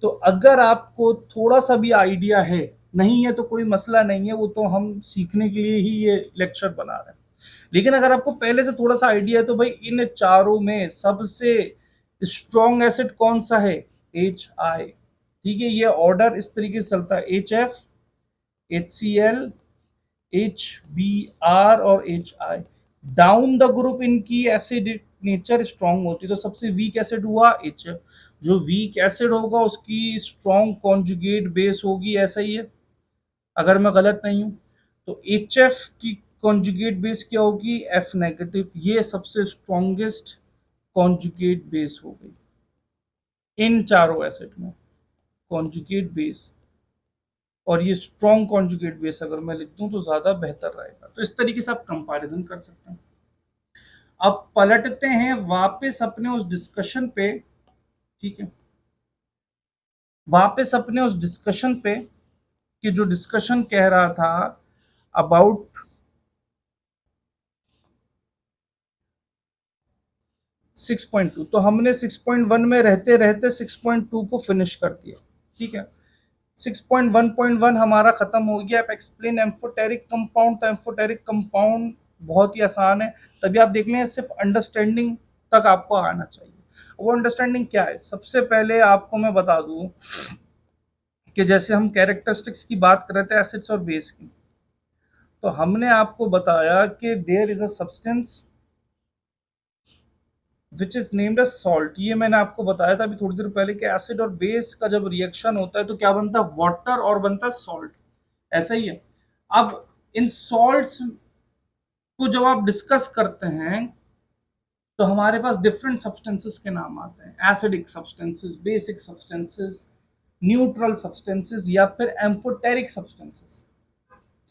तो अगर आपको थोड़ा सा भी आइडिया है नहीं है तो कोई मसला नहीं है, वो तो हम सीखने के लिए ही ये लेक्चर बना रहे हैं। लेकिन अगर आपको पहले से थोड़ा सा आइडिया है तो भाई इन चारों में सबसे स्ट्रॉन्ग एसिड कौन सा है? H I. ठीक है, ये ऑर्डर इस तरीके से चलता है, H F, H C L, H B R और H I. Down the group इनकी एसिड नेचर स्ट्रॉन्ग होती है, तो सबसे वीक एसिड हुआ एच एफ। जो वीक एसिड होगा उसकी स्ट्रॉन्ग कॉन्जुगेट बेस होगी, ऐसा ही है अगर मैं गलत नहीं हूं। तो एच एफ की कॉन्जुगेट बेस क्या होगी? F negative. ये सबसे स्ट्रॉन्गेस्ट कॉन्जुगेट बेस हो गई इन चारों एसिड में, कॉन्जुगेट बेस। और ये स्ट्रॉन्ग कॉन्जुगेट बेस अगर मैं लिख दूं तो ज्यादा बेहतर रहेगा। तो इस तरीके से आप कंपैरिजन कर सकते हैं। अब पलटते हैं वापस अपने उस डिस्कशन पे। ठीक है, वापस अपने उस डिस्कशन पे कि जो डिस्कशन कह रहा था अबाउट 6.2, तो हमने 6.1 में रहते रहते 6.2 को फिनिश कर दिया। ठीक है, 6.1.1 हमारा खत्म हो गया। अब एक्सप्लेन एम्फोटेरिक कंपाउंड। तो एम्फोटेरिक कंपाउंड बहुत ही आसान है, तभी आप देख लें सिर्फ अंडरस्टैंडिंग तक आपको आना चाहिए। वो अंडरस्टैंडिंग क्या है? सबसे पहले आपको मैं बता दूं कि जैसे हम कैरेक्टरिस्टिक्स की बात कर रहे थे एसिड्स और बेस की, तो हमने आपको बताया कि there is a substance which is named as salt. ये मैंने आपको बताया था अभी थोड़ी देर पहले कि एसिड और बेस का जब रिएक्शन होता है तो क्या बनता है? वाटर और बनता है सॉल्ट। ऐसा ही है। अब इन सॉल्ट्स को जब आप डिस्कस करते हैं तो हमारे पास डिफरेंट सब्सटेंसेस के नाम आते हैं, acidic substances, basic substances, neutral substances या फिर एम्फोटेरिक सब्सटेंसेस।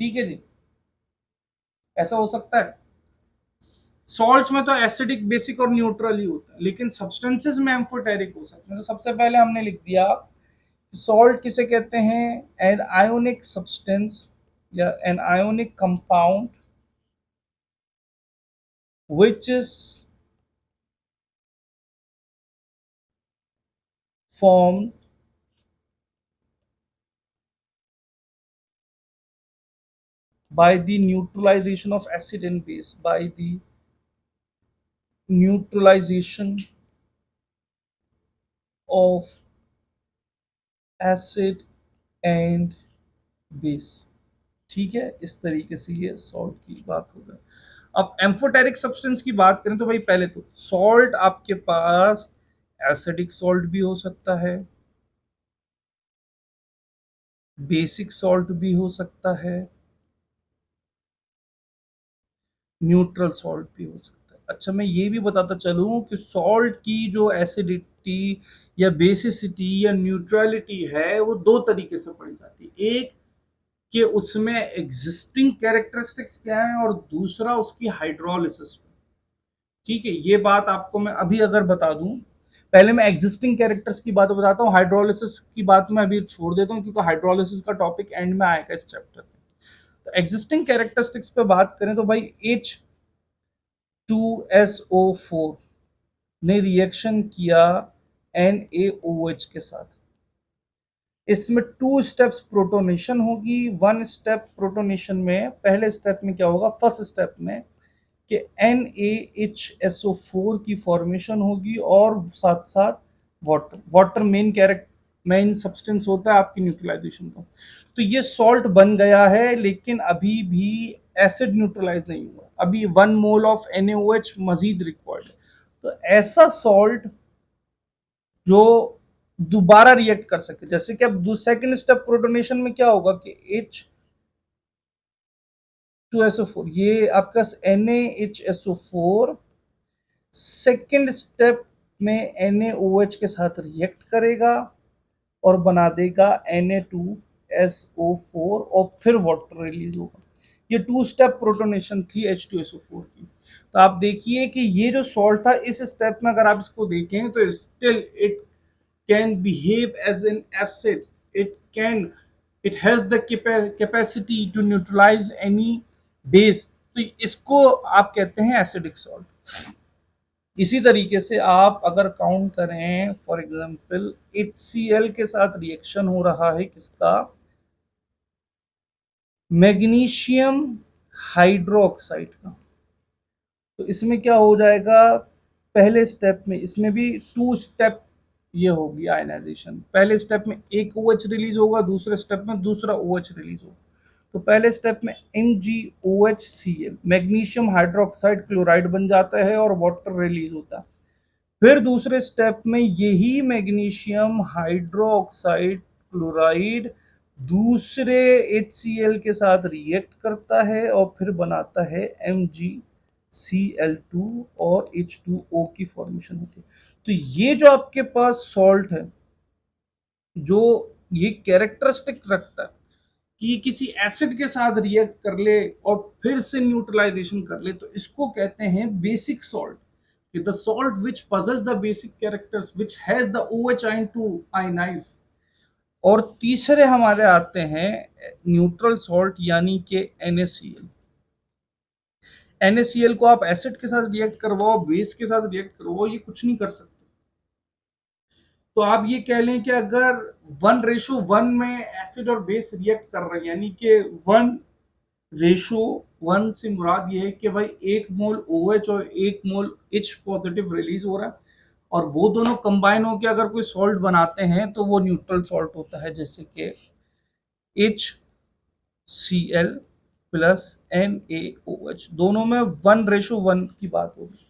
ठीक है जी, ऐसा हो सकता है। सॉल्ट्स में तो एसिडिक, बेसिक और न्यूट्रल ही होता है, लेकिन सब्सटेंसेस में एम्फोटेरिक हो सकते हैं। तो सबसे पहले हमने लिख दिया सॉल्ट किसे कहते हैं? एन आयोनिक सब्सटेंस या an ionic compound which is formed by the neutralization of acid and base, by the neutralization of acid and base। ठीक है, इस तरीके से ये सॉल्ट की बात हो गई। अब एम्फोटेरिक सब्सटेंस की बात करें तो भाई पहले तो सॉल्ट आपके पास एसिडिक सॉल्ट भी हो सकता है, बेसिक सॉल्ट भी हो सकता है, न्यूट्रल सॉल्ट भी हो सकता है। अच्छा, मैं ये भी बताता चलूं कि सॉल्ट की जो एसिडिटी या बेसिसिटी या न्यूट्रलिटी है वो दो तरीके से पढ़ी जाती है। एक कि उसमें एग्जिस्टिंग कैरेक्टरिस्टिक्स क्या है और दूसरा उसकी हाइड्रोलिसिस। ठीक है, ये बात आपको मैं अभी अगर बता दूं, पहले मैं एग्जिस्टिंग कैरेक्टर्स की बात बताता हूँ, हाइड्रोलिसिस की बात मैं अभी छोड़ देता हूँ क्योंकि हाइड्रोलिसिस का टॉपिक एंड में आएगा इस चैप्टर में। तो एग्जिस्टिंग कैरेक्टरिस्टिक्स पे बात करें तो भाई H2SO4 ने रिएक्शन किया NaOH के साथ। इसमें टू स्टेप्स प्रोटोनेशन होगी। वन स्टेप प्रोटोनेशन में पहले स्टेप में क्या होगा? फर्स्ट स्टेप में कि NaHSO4 की फॉर्मेशन होगी और साथ साथ वाटर। वाटर मेन सब्सटेंस होता है आपकी न्यूट्रलाइजेशन का। तो ये सॉल्ट बन गया है, लेकिन अभी भी एसिड न्यूट्रलाइज नहीं हुआ, अभी 1 मोल ऑफ NaOH मजीद रिक्वायर्ड है। तो ऐसा सॉल्ट जो दोबारा रिएक्ट कर सके, जैसे कि अब सेकेंड स्टेप प्रोटोनेशन में क्या होगा कि H2SO4, ये आपका NaHSO4 सेकेंड स्टेप में NaOH के साथ रिएक्ट करेगा और बना देगा Na2SO4 और फिर वाटर रिलीज होगा। ये टू स्टेप प्रोटोनेशन थी H2SO4 की। तो आप देखिए कि ये जो सॉल्ट था इस स्टेप में अगर आप इसको देखें तो still it can behave as an acid, it can, it has the capacity to neutralise any base. तो इसको आप कहते हैं एसिडिक सॉल्ट। इसी तरीके से आप अगर काउंट करें, फॉर एग्जांपल HCl के साथ रिएक्शन हो रहा है किसका? मैग्नीशियम हाइड्रोक्साइड का। तो इसमें क्या हो जाएगा, पहले स्टेप में इसमें भी टू स्टेप ये होगी आयनाइजेशन। पहले स्टेप में एक OH रिलीज होगा, दूसरे स्टेप में दूसरा OH रिलीज होगा। तो पहले स्टेप में MgOHCl मैग्नीशियम हाइड्रोक्साइड क्लोराइड बन जाता है और वाटर रिलीज होता है। फिर दूसरे स्टेप में यही मैग्नीशियम हाइड्रोक्साइड क्लोराइड दूसरे HCl के साथ रिएक्ट करता है और फिर बनाता है MgCl2 और H2O की फॉर्मेशन होती है। तो ये जो आपके पास सॉल्ट है, जो ये कैरेक्टरिस्टिक रखता है कि किसी एसिड के साथ रिएक्ट कर ले और फिर से न्यूट्रलाइजेशन कर ले, तो इसको कहते हैं basic salt. The salt which possess the basic characters which has the OH ion to ionize। और तीसरे हमारे आते हैं न्यूट्रल सॉल्ट यानी कि NaCl। NaCl को आप एसिड के साथ रिएक्ट करवाओ, बेस के साथ रिएक्ट करवाओ, ये कुछ नहीं कर सकते। तो आप ये कह लें कि अगर 1:1 में एसिड और बेस रिएक्ट कर रहे हैं, यानी कि 1:1 से मुराद ये है कि भाई 1 मोल OH और 1 मोल H पॉजिटिव रिलीज हो रहा है, और वो दोनों कंबाइन होकर अगर कोई सॉल्ट बनाते हैं तो वो न्यूट्रल सॉल्ट होता है, जैसे कि HCl प्लस NaOH। दोनों में 1:1 की बात होगी।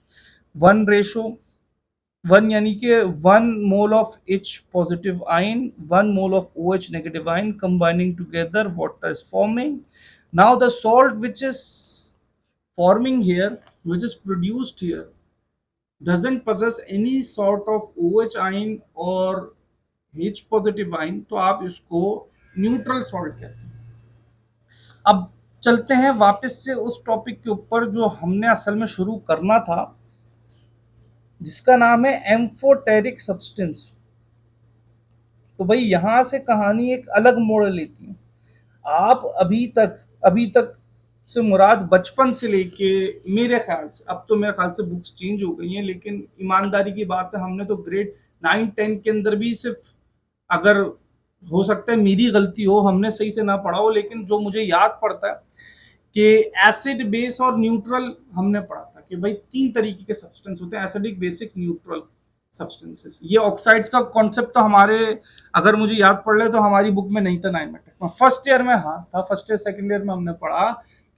1:1 यानी कि 1 mole of H positive ion, 1 mole of OH negative ion combining together, water is forming. Now the salt which is forming here, which is produced here, doesn't possess any sort of OH ion or H positive ion, तो आप इसको neutral salt कहते हैं। अब चलते हैं वापस से उस टॉपिक के ऊपर जो हमने असल में शुरू करना था, जिसका नाम है एम्फोटेरिक सब्सटेंस। तो भाई यहां से कहानी एक अलग मोड़ लेती है। आप अभी तक से मुराद बचपन से लेके, मेरे ख्याल से अब तो मेरे ख्याल से बुक्स चेंज हो गई हैं, लेकिन ईमानदारी की बात है हमने तो ग्रेड 9-10 के अंदर भी सिर्फ, अगर हो सकता है मेरी गलती हो, हमने सही से ना पढ़ा हो, लेकिन जो मुझे याद पड़ता है कि एसिड बेस और न्यूट्रल हमने पढ़ा था कि भाई 3 तरीके के सब्सटेंस होते हैं, एसिडिक बेसिक न्यूट्रल सब्सटेंसेस। ये ऑक्साइड्स का कॉन्सेप्ट तो हमारे, अगर मुझे याद पड़ रहा है तो हमारी बुक में नहीं था 9 में टेक में। फर्स्ट ईयर में हाँ था, फर्स्ट ईयर सेकंड ईयर में हमने पढ़ा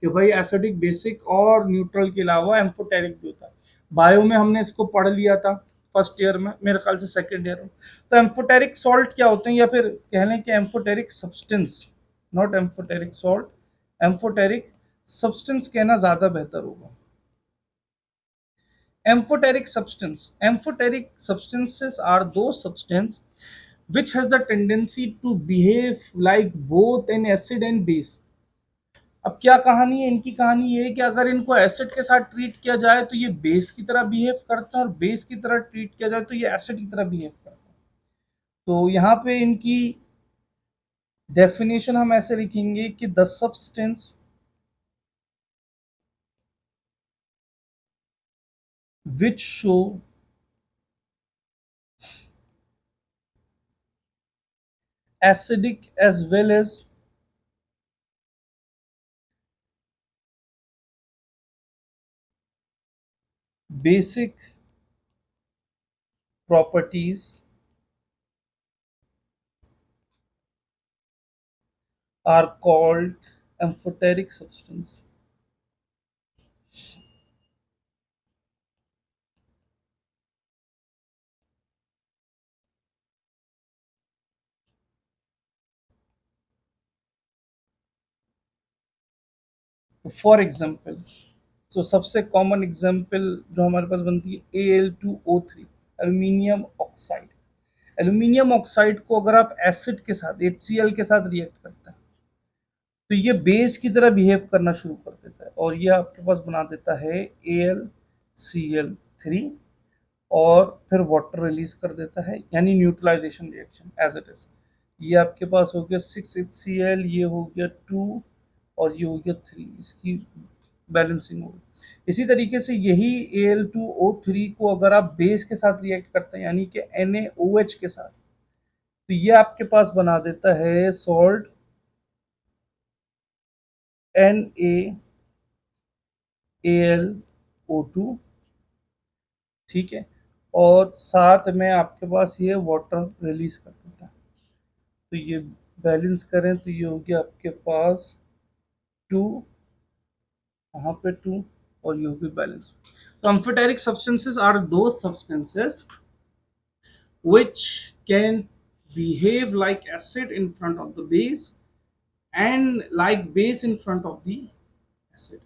कि भाई एसिडिक बेसिक और न्यूट्रल के अलावा एम्फोटेरिक भी होता है। बायो में हमने इसको पढ़ लिया था फर्स्ट ईयर में, मेरे ख्याल से सेकंड ईयर में। तो एम्फोटेरिक सॉल्ट क्या होते हैं, या फिर कह लें कि amphoteric substance, not amphoteric salt, amphoteric substance कहना ज्यादा बेहतर होगा। Amphoteric substances are those substances which has the tendency to behave like both an acid and base। अब क्या कहानी है इनकी, कहानी ये है कि अगर इनको एसिड के साथ ट्रीट किया जाए तो ये बेस की तरह बिहेव करते हैं, और बेस की तरह ट्रीट किया जाए तो ये एसिड की तरह बिहेव करते हैं। तो यहाँ पे इनकी डेफिनेशन हम ऐसे लिखेंगे कि the substance which show acidic as well as basic properties are called amphoteric substance। For example, तो सबसे कॉमन एग्जाम्पल जो हमारे पास बनती है Al2O3, aluminium oxide. Aluminium oxide को अगर आप एसिड के साथ HCl के साथ रिएक्ट करते हैं तो ये बेस की तरह बिहेव करना शुरू कर देता है, और ये आपके पास बना देता है AlCl3, और फिर वाटर रिलीज कर देता है, यानी neutralisation reaction as it is. ये आपके पास हो गया 6HCl, ये हो गया 2, और ये हो गया 3, इसकी बैलेंसिंग हो गई। इसी तरीके से यही Al2O3 को अगर आप बेस के साथ रिएक्ट करते हैं, यानी कि NaOH के साथ, तो ये आपके पास बना देता है सॉल्ट NaAlO2, ठीक है, और साथ में आपके पास ये वाटर रिलीज कर देता है। तो ये बैलेंस करें तो ये हो गया आपके पास 2, यहाँ पे 2, और ये होगी बैलेंस। तो amphoteric substances are those substances which can behave like acid in front of the base and like base in front of the acid।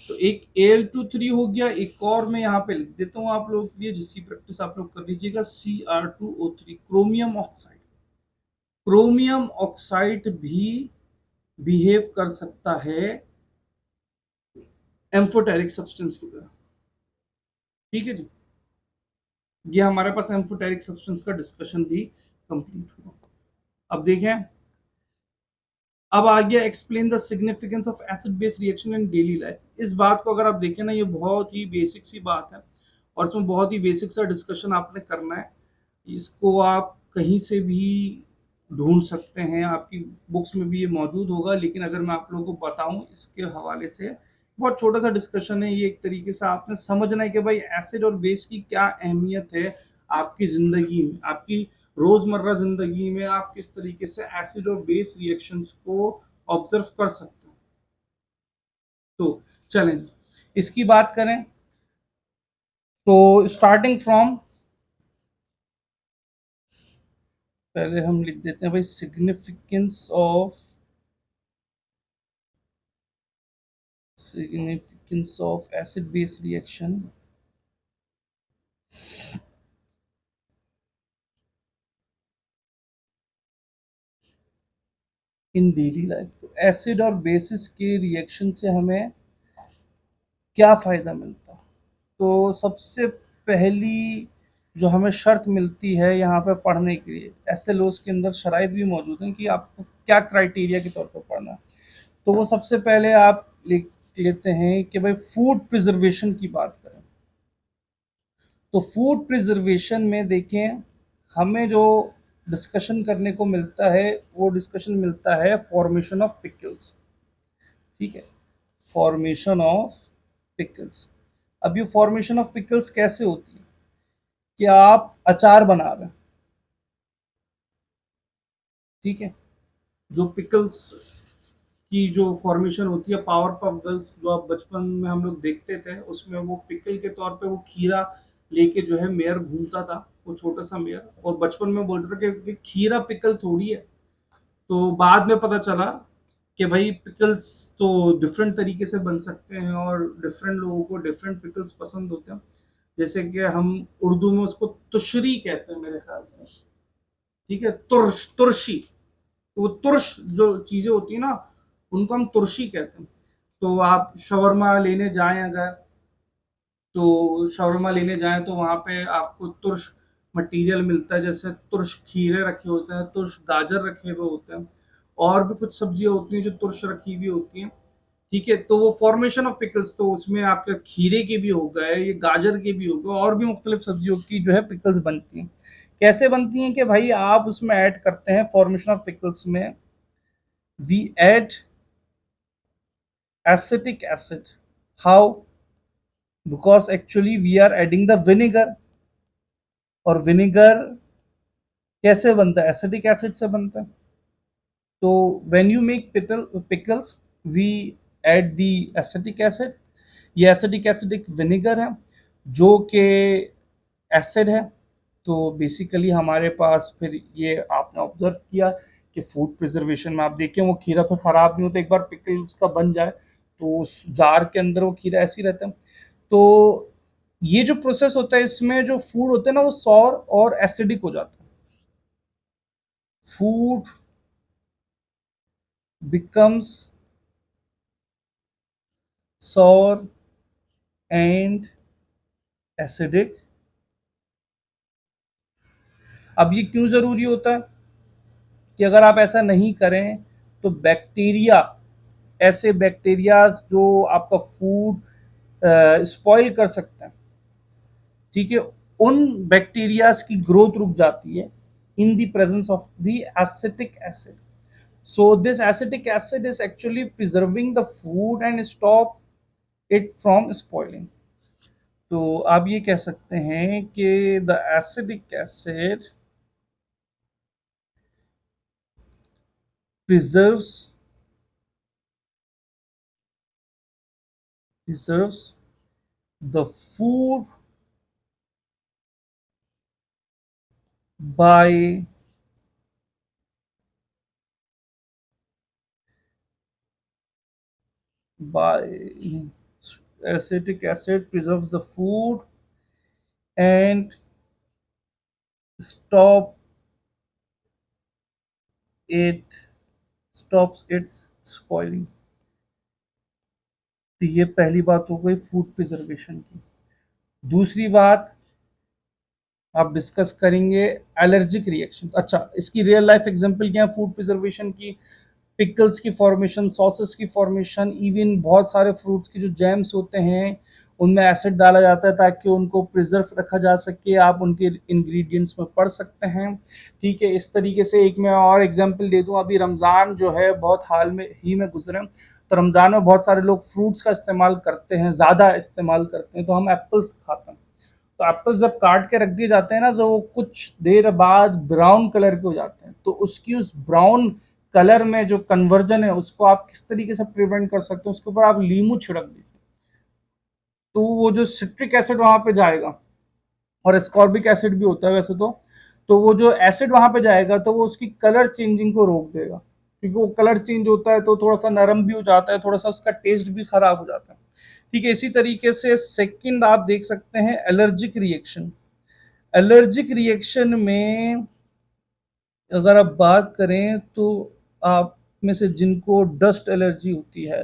तो एक Al2 3 हो गया, एक और मैं यहाँ पे लिख देता हूँ आप लोगों के लिए, जिसकी प्रैक्टिस आप लोग कर लीजिएगा, Cr2O3, chromium oxide. Chromium oxide भी बिहेव कर सकता है एम्फोटेरिक सब्सटेंस की तरह, ठीक है जी। ये हमारे पास एम्फोटेरिक सब्सटेंस का डिस्कशन भी कंप्लीट हुआ। अब देखें, अब आ गया explain the significance of acid base reaction in daily life. इस बात को अगर आप देखें ना, ये बहुत ही बेसिक सी बात है और इसमें बहुत ही बेसिक सा डिस्कशन आपने करना है। इसको आप कहीं से भी ढूंढ सकते हैं, आपकी बुक्स में भी ये मौजूद होगा, लेकिन अगर मैं आप लोगों को बताऊं इसके हवाले से, बहुत छोटा सा डिस्कशन है ये। एक तरीके से आपने समझना है कि भाई एसिड और बेस की क्या अहमियत है आपकी ज़िंदगी में, आपकी रोज़मर्रा ज़िंदगी में आप किस तरीके से एसिड और बेस रिएक्शंस को ऑब्जर्व कर सकते हो। तो चलें इसकी बात करें, तो स्टार्टिंग फ्रॉम, पहले हम लिख देते हैं भाई significance of acid base reaction in daily life. तो एसिड और बेसिस के रिएक्शन से हमें क्या फ़ायदा मिलता है? तो सबसे पहली जो हमें शर्त मिलती है यहाँ पे पढ़ने के लिए, एसएलओस के अंदर शराइत भी मौजूद हैं कि आपको क्या क्राइटेरिया के तौर पर पढ़ना है। तो वो सबसे पहले आप लिख लेते हैं कि भाई फूड प्रिजर्वेशन की बात करें, तो फूड प्रिजर्वेशन में देखें हमें जो डिस्कशन करने को मिलता है, वो डिस्कशन मिलता है फॉर्मेशन ऑफ पिकल्स, ठीक है, फॉर्मेशन ऑफ पिकल्स। अब ये फॉर्मेशन ऑफ पिकल्स कैसे होती है कि आप अचार बना रहे हैं, ठीक है, जो पिकल्स की जो फॉर्मेशन होती है, पावर पफ गर्ल्स जो आप बचपन में हम लोग देखते थे, उसमें वो पिकल के तौर पे वो खीरा लेके जो है मेयर घूमता था, वो छोटा सा मेयर, और बचपन में बोलता था कि खीरा पिकल थोड़ी है। तो बाद में पता चला कि भाई पिकल्स तो डिफरेंट तरीके से बन सकते हैं और डिफरेंट लोगों को डिफरेंट पिकल्स पसंद होते हैं। जैसे कि हम उर्दू में उसको तुशरी कहते हैं मेरे ख्याल से, ठीक है, तुर्शी। तो वो तुर्श जो चीजें होती है ना, उनको हम तुर्शी कहते हैं। तो आप शवरमा लेने जाएं अगर, तो शवरमा लेने जाएं तो वहां पे आपको तुर्श मटेरियल मिलता है, जैसे तुर्श खीरे रखे होते हैं, तुर्श गाजर रखे हुए होते हैं, और भी कुछ सब्जियां होती हैं जो तुर्श रखी हुई होती हैं, ठीक है। तो वो फॉर्मेशन ऑफ पिकल्स, तो उसमें आपके खीरे के भी हो गए, ये गाजर के भी हो गए, और भी मुख्तलिफ सब्जियों की जो है पिकल्स बनती हैं। कैसे बनती हैं कि भाई आप उसमें ऐड करते हैं फॉर्मेशन ऑफ पिकल्स में, we add acetic acid। how? because actually we are adding the vinegar, और विनेगर कैसे बनता है? एसिडिक एसिड से बनता है। तो when you make pickles we add the acetic acid. ये एसिडिक एसिड एक विनेगर है जो कि एसिड है। तो बेसिकली हमारे पास फिर ये आपने ऑब्जर्व किया कि फूड प्रिजर्वेशन में आप देखें वो खीरा फिर ख़राब नहीं होता, एक बार पिकल उसका बन जाए तो उस जार के अंदर वो खीरा ऐसे ही रहता है। तो ये जो प्रोसेस होता है, इसमें जो फूड होता है ना वो सॉर और एसिडिक हो जाता है। Food becomes sour and acidic. अब ये क्यों ज़रूरी होता है कि अगर आप ऐसा नहीं करें तो बैक्टीरिया, ऐसे बैक्टीरिया जो आपका फूड स्पॉइल कर सकते हैं, ठीक है, उन बैक्टीरियाज की ग्रोथ रुक जाती है in the presence of the acetic acid. So this acetic acid is actually preserving the food and stop it from spoiling. तो आप ये कह सकते हैं कि the acidic acid preserves the food by by acetic acid preserves the food and stop it stops its spoiling. तो ये पहली बात हो गई फूड प्रिजर्वेशन की। दूसरी बात आप डिस्कस करेंगे एलर्जिक रिएक्शन। अच्छा, इसकी रियल लाइफ एग्जांपल क्या है फूड प्रिजर्वेशन की? पिकल्स की फॉर्मेशन, सॉसेस की फॉर्मेशन, इवन बहुत सारे फ्रूट्स के जो जैम्स होते हैं उनमें एसिड डाला जाता है ताकि उनको प्रिजर्व रखा जा सके, आप उनके इंग्रेडिएंट्स में पढ़ सकते हैं। ठीक है, इस तरीके से एक मैं और एग्जांपल दे दूं, अभी रमज़ान जो है बहुत हाल में ही में गुजरे, तो रमज़ान में बहुत सारे लोग फ्रूट्स का इस्तेमाल करते हैं, ज़्यादा इस्तेमाल करते हैं, तो हम एप्पल्स खाते हैं। तो एप्पल जब काट के रख दिए जाते हैं ना, तो वो कुछ देर बाद ब्राउन कलर के हो जाते हैं। तो उसकी उस ब्राउन कलर में जो कन्वर्जन है उसको आप किस तरीके से प्रिवेंट कर सकते हो? उसके ऊपर आप लीमू छिड़क दीजिए, तो वो जो सिट्रिक एसिड वहां पे जाएगा, और एस्कॉर्बिक एसिड भी होता है वैसे तो वो जो एसिड वहां पे जाएगा तो वो उसकी कलर चेंजिंग को रोक देगा, क्योंकि वो कलर चेंज होता है तो थोड़ा सा नरम भी हो जाता है, थोड़ा सा उसका टेस्ट भी खराब हो जाता है। ठीक है, इसी तरीके से सेकंड आप देख सकते हैं एलर्जिक रिएक्शन। एलर्जिक रिएक्शन में अगर आप बात करें तो आप में से जिनको डस्ट एलर्जी होती है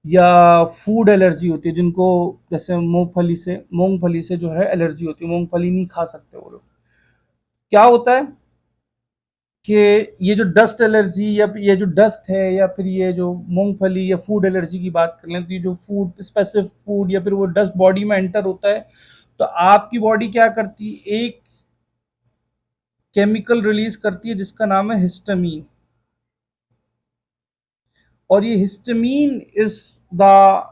या फूड एलर्जी होती है, जिनको जैसे मूंगफली से जो है एलर्जी होती है, मूंगफली नहीं खा सकते वो लोग, क्या होता है कि ये जो डस्ट एलर्जी या ये जो डस्ट है या फिर ये जो मूंगफली या फूड एलर्जी की बात कर लें, तो ये जो फूड स्पेसिफिक फूड या फिर वो डस्ट बॉडी में एंटर होता है, तो आपकी बॉडी क्या करती है, एक केमिकल रिलीज करती है जिसका नाम है हिस्टामीन। और ये histamine is the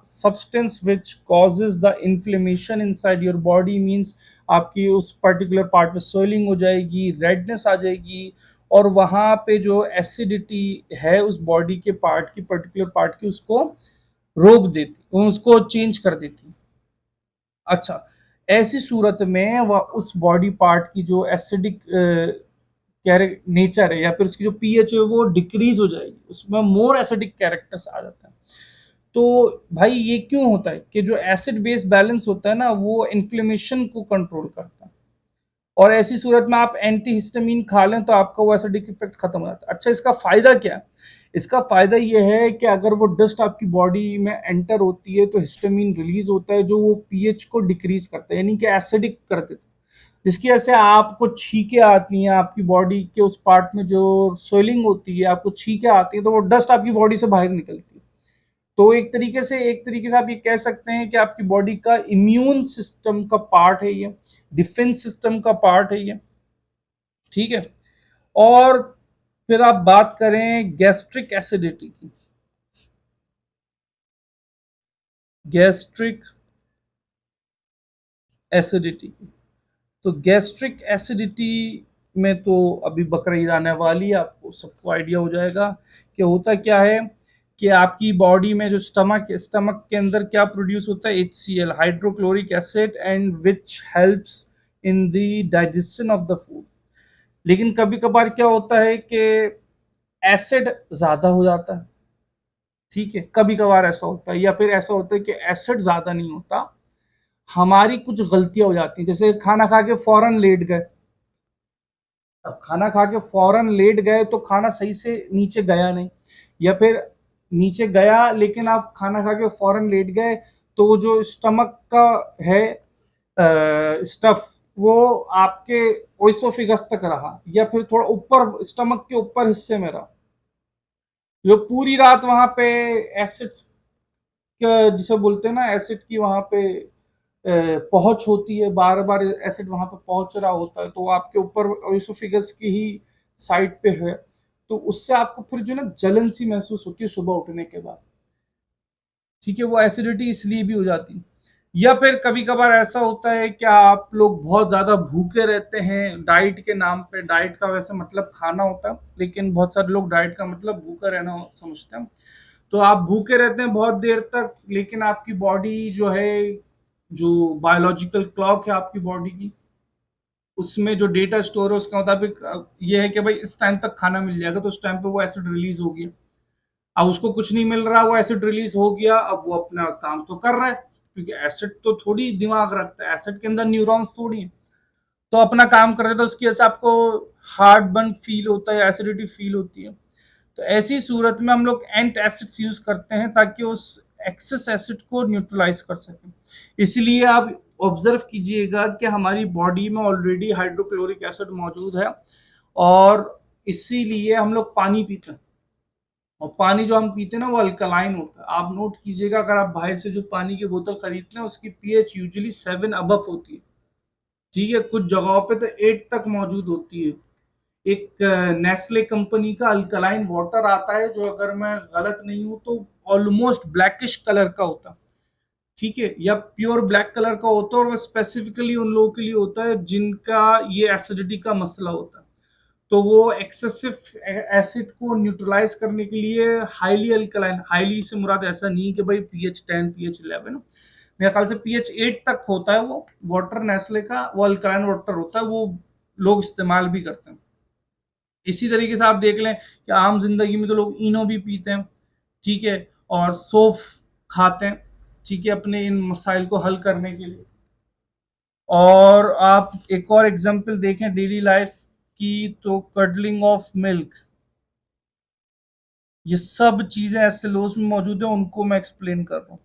substance which causes the inflammation inside your body, means आपकी उस पर्टिकुलर पार्ट में स्वेलिंग हो जाएगी, रेडनेस आ जाएगी, और वहां पे जो एसिडिटी है उस बॉडी के पार्ट की, पर्टिकुलर पार्ट की, उसको रोक देती, उसको चेंज कर देती। अच्छा, ऐसी सूरत में वह उस बॉडी पार्ट की जो एसिडिक नेचर है या फिर उसकी जो पीएच है वो डिक्रीज हो जाएगी, उसमें मोर एसिडिक कैरेक्टर्स आ जाता है। तो भाई ये क्यों होता है कि जो एसिड बेस बैलेंस होता है ना वो इन्फ्लेमेशन को कंट्रोल करता है, और ऐसी सूरत में आप एंटी हिस्टामिन खा लें तो आपका वो एसिडिक इफेक्ट खत्म हो जाता है। अच्छा, इसका फायदा क्या है? इसका फायदा ये है कि अगर वो डस्ट आपकी बॉडी में एंटर होती है तो हिस्टामिन रिलीज होता है जो वो पीएच को डिक्रीज करता है, यानी कि एसिडिक कर देता है, जिसकी वजह से आपको छींके आती हैं, आपकी बॉडी के उस पार्ट में जो स्वेलिंग होती है आपको छींके आती है, तो वो डस्ट आपकी बॉडी से बाहर निकलती है। तो एक तरीके से आप ये कह सकते हैं कि आपकी बॉडी का इम्यून सिस्टम का पार्ट है ये, डिफेंस सिस्टम का पार्ट है ये। ठीक है, और फिर आप बात करें गैस्ट्रिक एसिडिटी की। गैस्ट्रिक एसिडिटी की, तो गैस्ट्रिक एसिडिटी में तो अभी बकरा ईद आने वाली है, आपको सबको आइडिया हो जाएगा कि होता क्या है कि आपकी बॉडी में जो स्टमक के अंदर क्या प्रोड्यूस होता है, HCl, hydrochloric acid, and which helps in the digestion of the food. लेकिन कभी कभार क्या होता है कि एसिड ज्यादा हो जाता है। ठीक है, कभी कभार ऐसा होता है, या फिर ऐसा होता है कि एसिड ज्यादा नहीं होता, हमारी कुछ गलतियां हो जाती हैं, जैसे खाना खा के फौरन लेट गए। अब खाना खा के फौरन लेट गए तो खाना सही से नीचे गया नहीं, या फिर नीचे गया लेकिन आप खाना खा के फौरन लेट गए, तो वो जो स्टमक का है स्टफ, वो आपके ओइसोफिगस तक रहा, या फिर थोड़ा ऊपर स्टमक के ऊपर हिस्से में रहा, जो पूरी रात वहां पे एसिड्स जिसे बोलते हैं ना, एसिड की वहां पे पहुंच होती है, बार बार एसिड वहां पे पहुंच रहा होता है, तो वो आपके ऊपर ओइसोफिगस की ही साइड पे है, तो उससे आपको फिर जो है ना जलन सी महसूस होती है सुबह उठने के बाद। ठीक है, वो एसिडिटी इसलिए भी हो जाती है। या फिर कभी कभार ऐसा होता है कि आप लोग बहुत ज्यादा भूखे रहते हैं डाइट के नाम पे। डाइट का वैसे मतलब खाना होता है, लेकिन बहुत सारे लोग डाइट का मतलब भूखा रहना समझते हैं। तो आप भूखे रहते हैं बहुत देर तक, लेकिन आपकी बॉडी जो है, जो बायोलॉजिकल क्लॉक है आपकी बॉडी की, उसमें जो डेटा स्टोर है उसके मुताबिक ये है कि भाई इस टाइम तक खाना मिल जाएगा, तो उस टाइम पे वो एसिड रिलीज हो गया। अब उसको कुछ नहीं मिल रहा, वो एसिड रिलीज हो गया, अब वो अपना काम तो कर रहा है, क्योंकि एसिड तो थोड़ी दिमाग रखता है, एसिड के अंदर न्यूरॉन्स थोड़ी है, तो अपना काम कर रहे हैं, तो उसकी वजह से आपको हार्ट बर्न फील होता है, एसिडिटी फील होती है। तो ऐसी सूरत में हम लोग एंट एसिड्स यूज करते हैं ताकि उस एक्सेस एसिड को न्यूट्रलाइज कर सकें। इसलिए आप ऑब्जर्व कीजिएगा कि हमारी बॉडी में ऑलरेडी हाइड्रोक्लोरिक एसिड मौजूद है, और इसीलिए हम लोग पानी पीते हैं। और पानी जो हम पीते हैं ना वो अल्कलाइन होता है। आप नोट कीजिएगा, अगर आप बाहर से जो पानी की बोतल खरीदते हैं उसकी पीएच यूजुअली 7 अबव होती है। ठीक है, कुछ जगहों पे तो 8 तक मौजूद होती है। एक नेस्ले कंपनी का अल्कलाइन वाटर आता है, जो अगर मैं गलत नहीं हूं तो ऑलमोस्ट ब्लैकिश कलर का होता है। ठीक है, या प्योर ब्लैक कलर का होता है, और वो स्पेसिफिकली उन लोगों के लिए होता है जिनका ये एसिडिटी का मसला होता है। तो वो एक्सेसिव एसिड को न्यूट्रलाइज करने के लिए हाईली अल्कलाइन, हाईली से मुराद ऐसा नहीं है कि भाई pH 10 pH 11, मेरे ख्याल से pH 8 तक होता है वो वाटर नेस्ले का, वो अल्कलाइन वाटर होता है, वो लोग इस्तेमाल भी करते हैं। इसी तरीके से आप देख लें कि आम जिंदगी में तो लोग इनो भी पीते हैं। ठीक है, और सौंफ खाते हैं। ठीक है, अपने इन मसाइल को हल करने के लिए। और आप एक और एग्जांपल देखें डेली लाइफ की, तो कडलिंग ऑफ मिल्क, ये सब चीजें एसिलोज में मौजूद है, उनको मैं एक्सप्लेन कर रहा हूँ।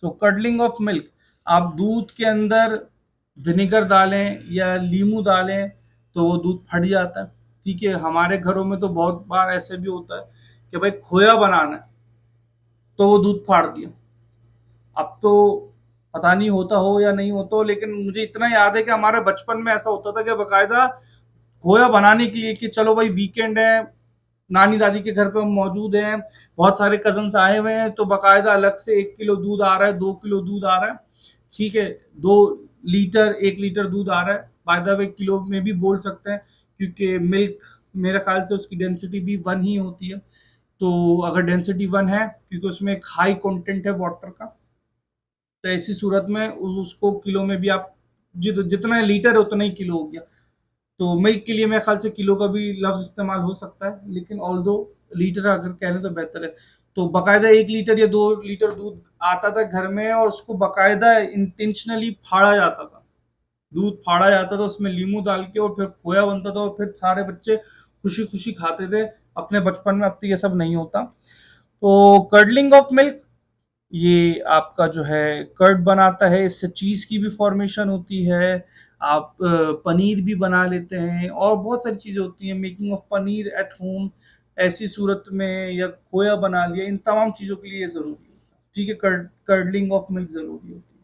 सो कडलिंग ऑफ मिल्क, आप दूध के अंदर विनेगर डालें या लींबू डालें तो वो दूध फट जाता है। ठीक है, हमारे घरों में तो बहुत बार ऐसे भी होता है कि भाई खोया बनाना है, तो वो दूध फाड़ दिया। अब तो पता नहीं होता हो या नहीं होता हो, लेकिन मुझे इतना याद है कि हमारे बचपन में ऐसा होता था कि बकायदा खोया बनाने के लिए कि चलो भाई वीकेंड है, नानी दादी के घर पे हम मौजूद हैं, बहुत सारे कजन्स आए हुए हैं, तो बकायदा अलग से 1 किलो दूध आ रहा है, 2 किलो दूध आ रहा है। ठीक है, 2 लीटर 1 लीटर दूध आ रहा है, बाय द वे किलो में भी बोल सकते हैं, क्योंकि मिल्क मेरे ख्याल से उसकी डेंसिटी भी 1 ही होती है। तो अगर डेंसिटी 1 है, क्योंकि उसमें एक हाई कंटेंट है वाटर का, तो ऐसी सूरत में उसको किलो में भी आप जितना लीटर है उतना ही किलो हो गया। तो मिल्क के लिए मेरे ख्याल से किलो का भी लफ्ज इस्तेमाल हो सकता है, लेकिन ऑल दो लीटर अगर कह लें तो बेहतर है। तो बाकायदा 1 लीटर या 2 लीटर दूध आता था घर में, और उसको बाकायदा इंटेंशनली फाड़ा जाता था। दूध फाड़ा जाता था, उसमें लींबू डाल के, और फिर खोया बनता था, और फिर सारे बच्चे खुशी खुशी खाते थे अपने बचपन में। अब तो ये सब नहीं होता। तो कर्डलिंग ऑफ मिल्क, ये आपका जो है कर्ड बनाता है, इससे चीज की भी फॉर्मेशन होती है। आप पनीर भी बना लेते हैं, और बहुत सारी चीजें होती हैं, making of paneer at home, ऐसी सूरत में, या खोया बना लिया, इन तमाम चीजों के लिए ये जरूरी होता है। ठीक है, कर्डलिंग ऑफ मिल्क जरूरी होती है।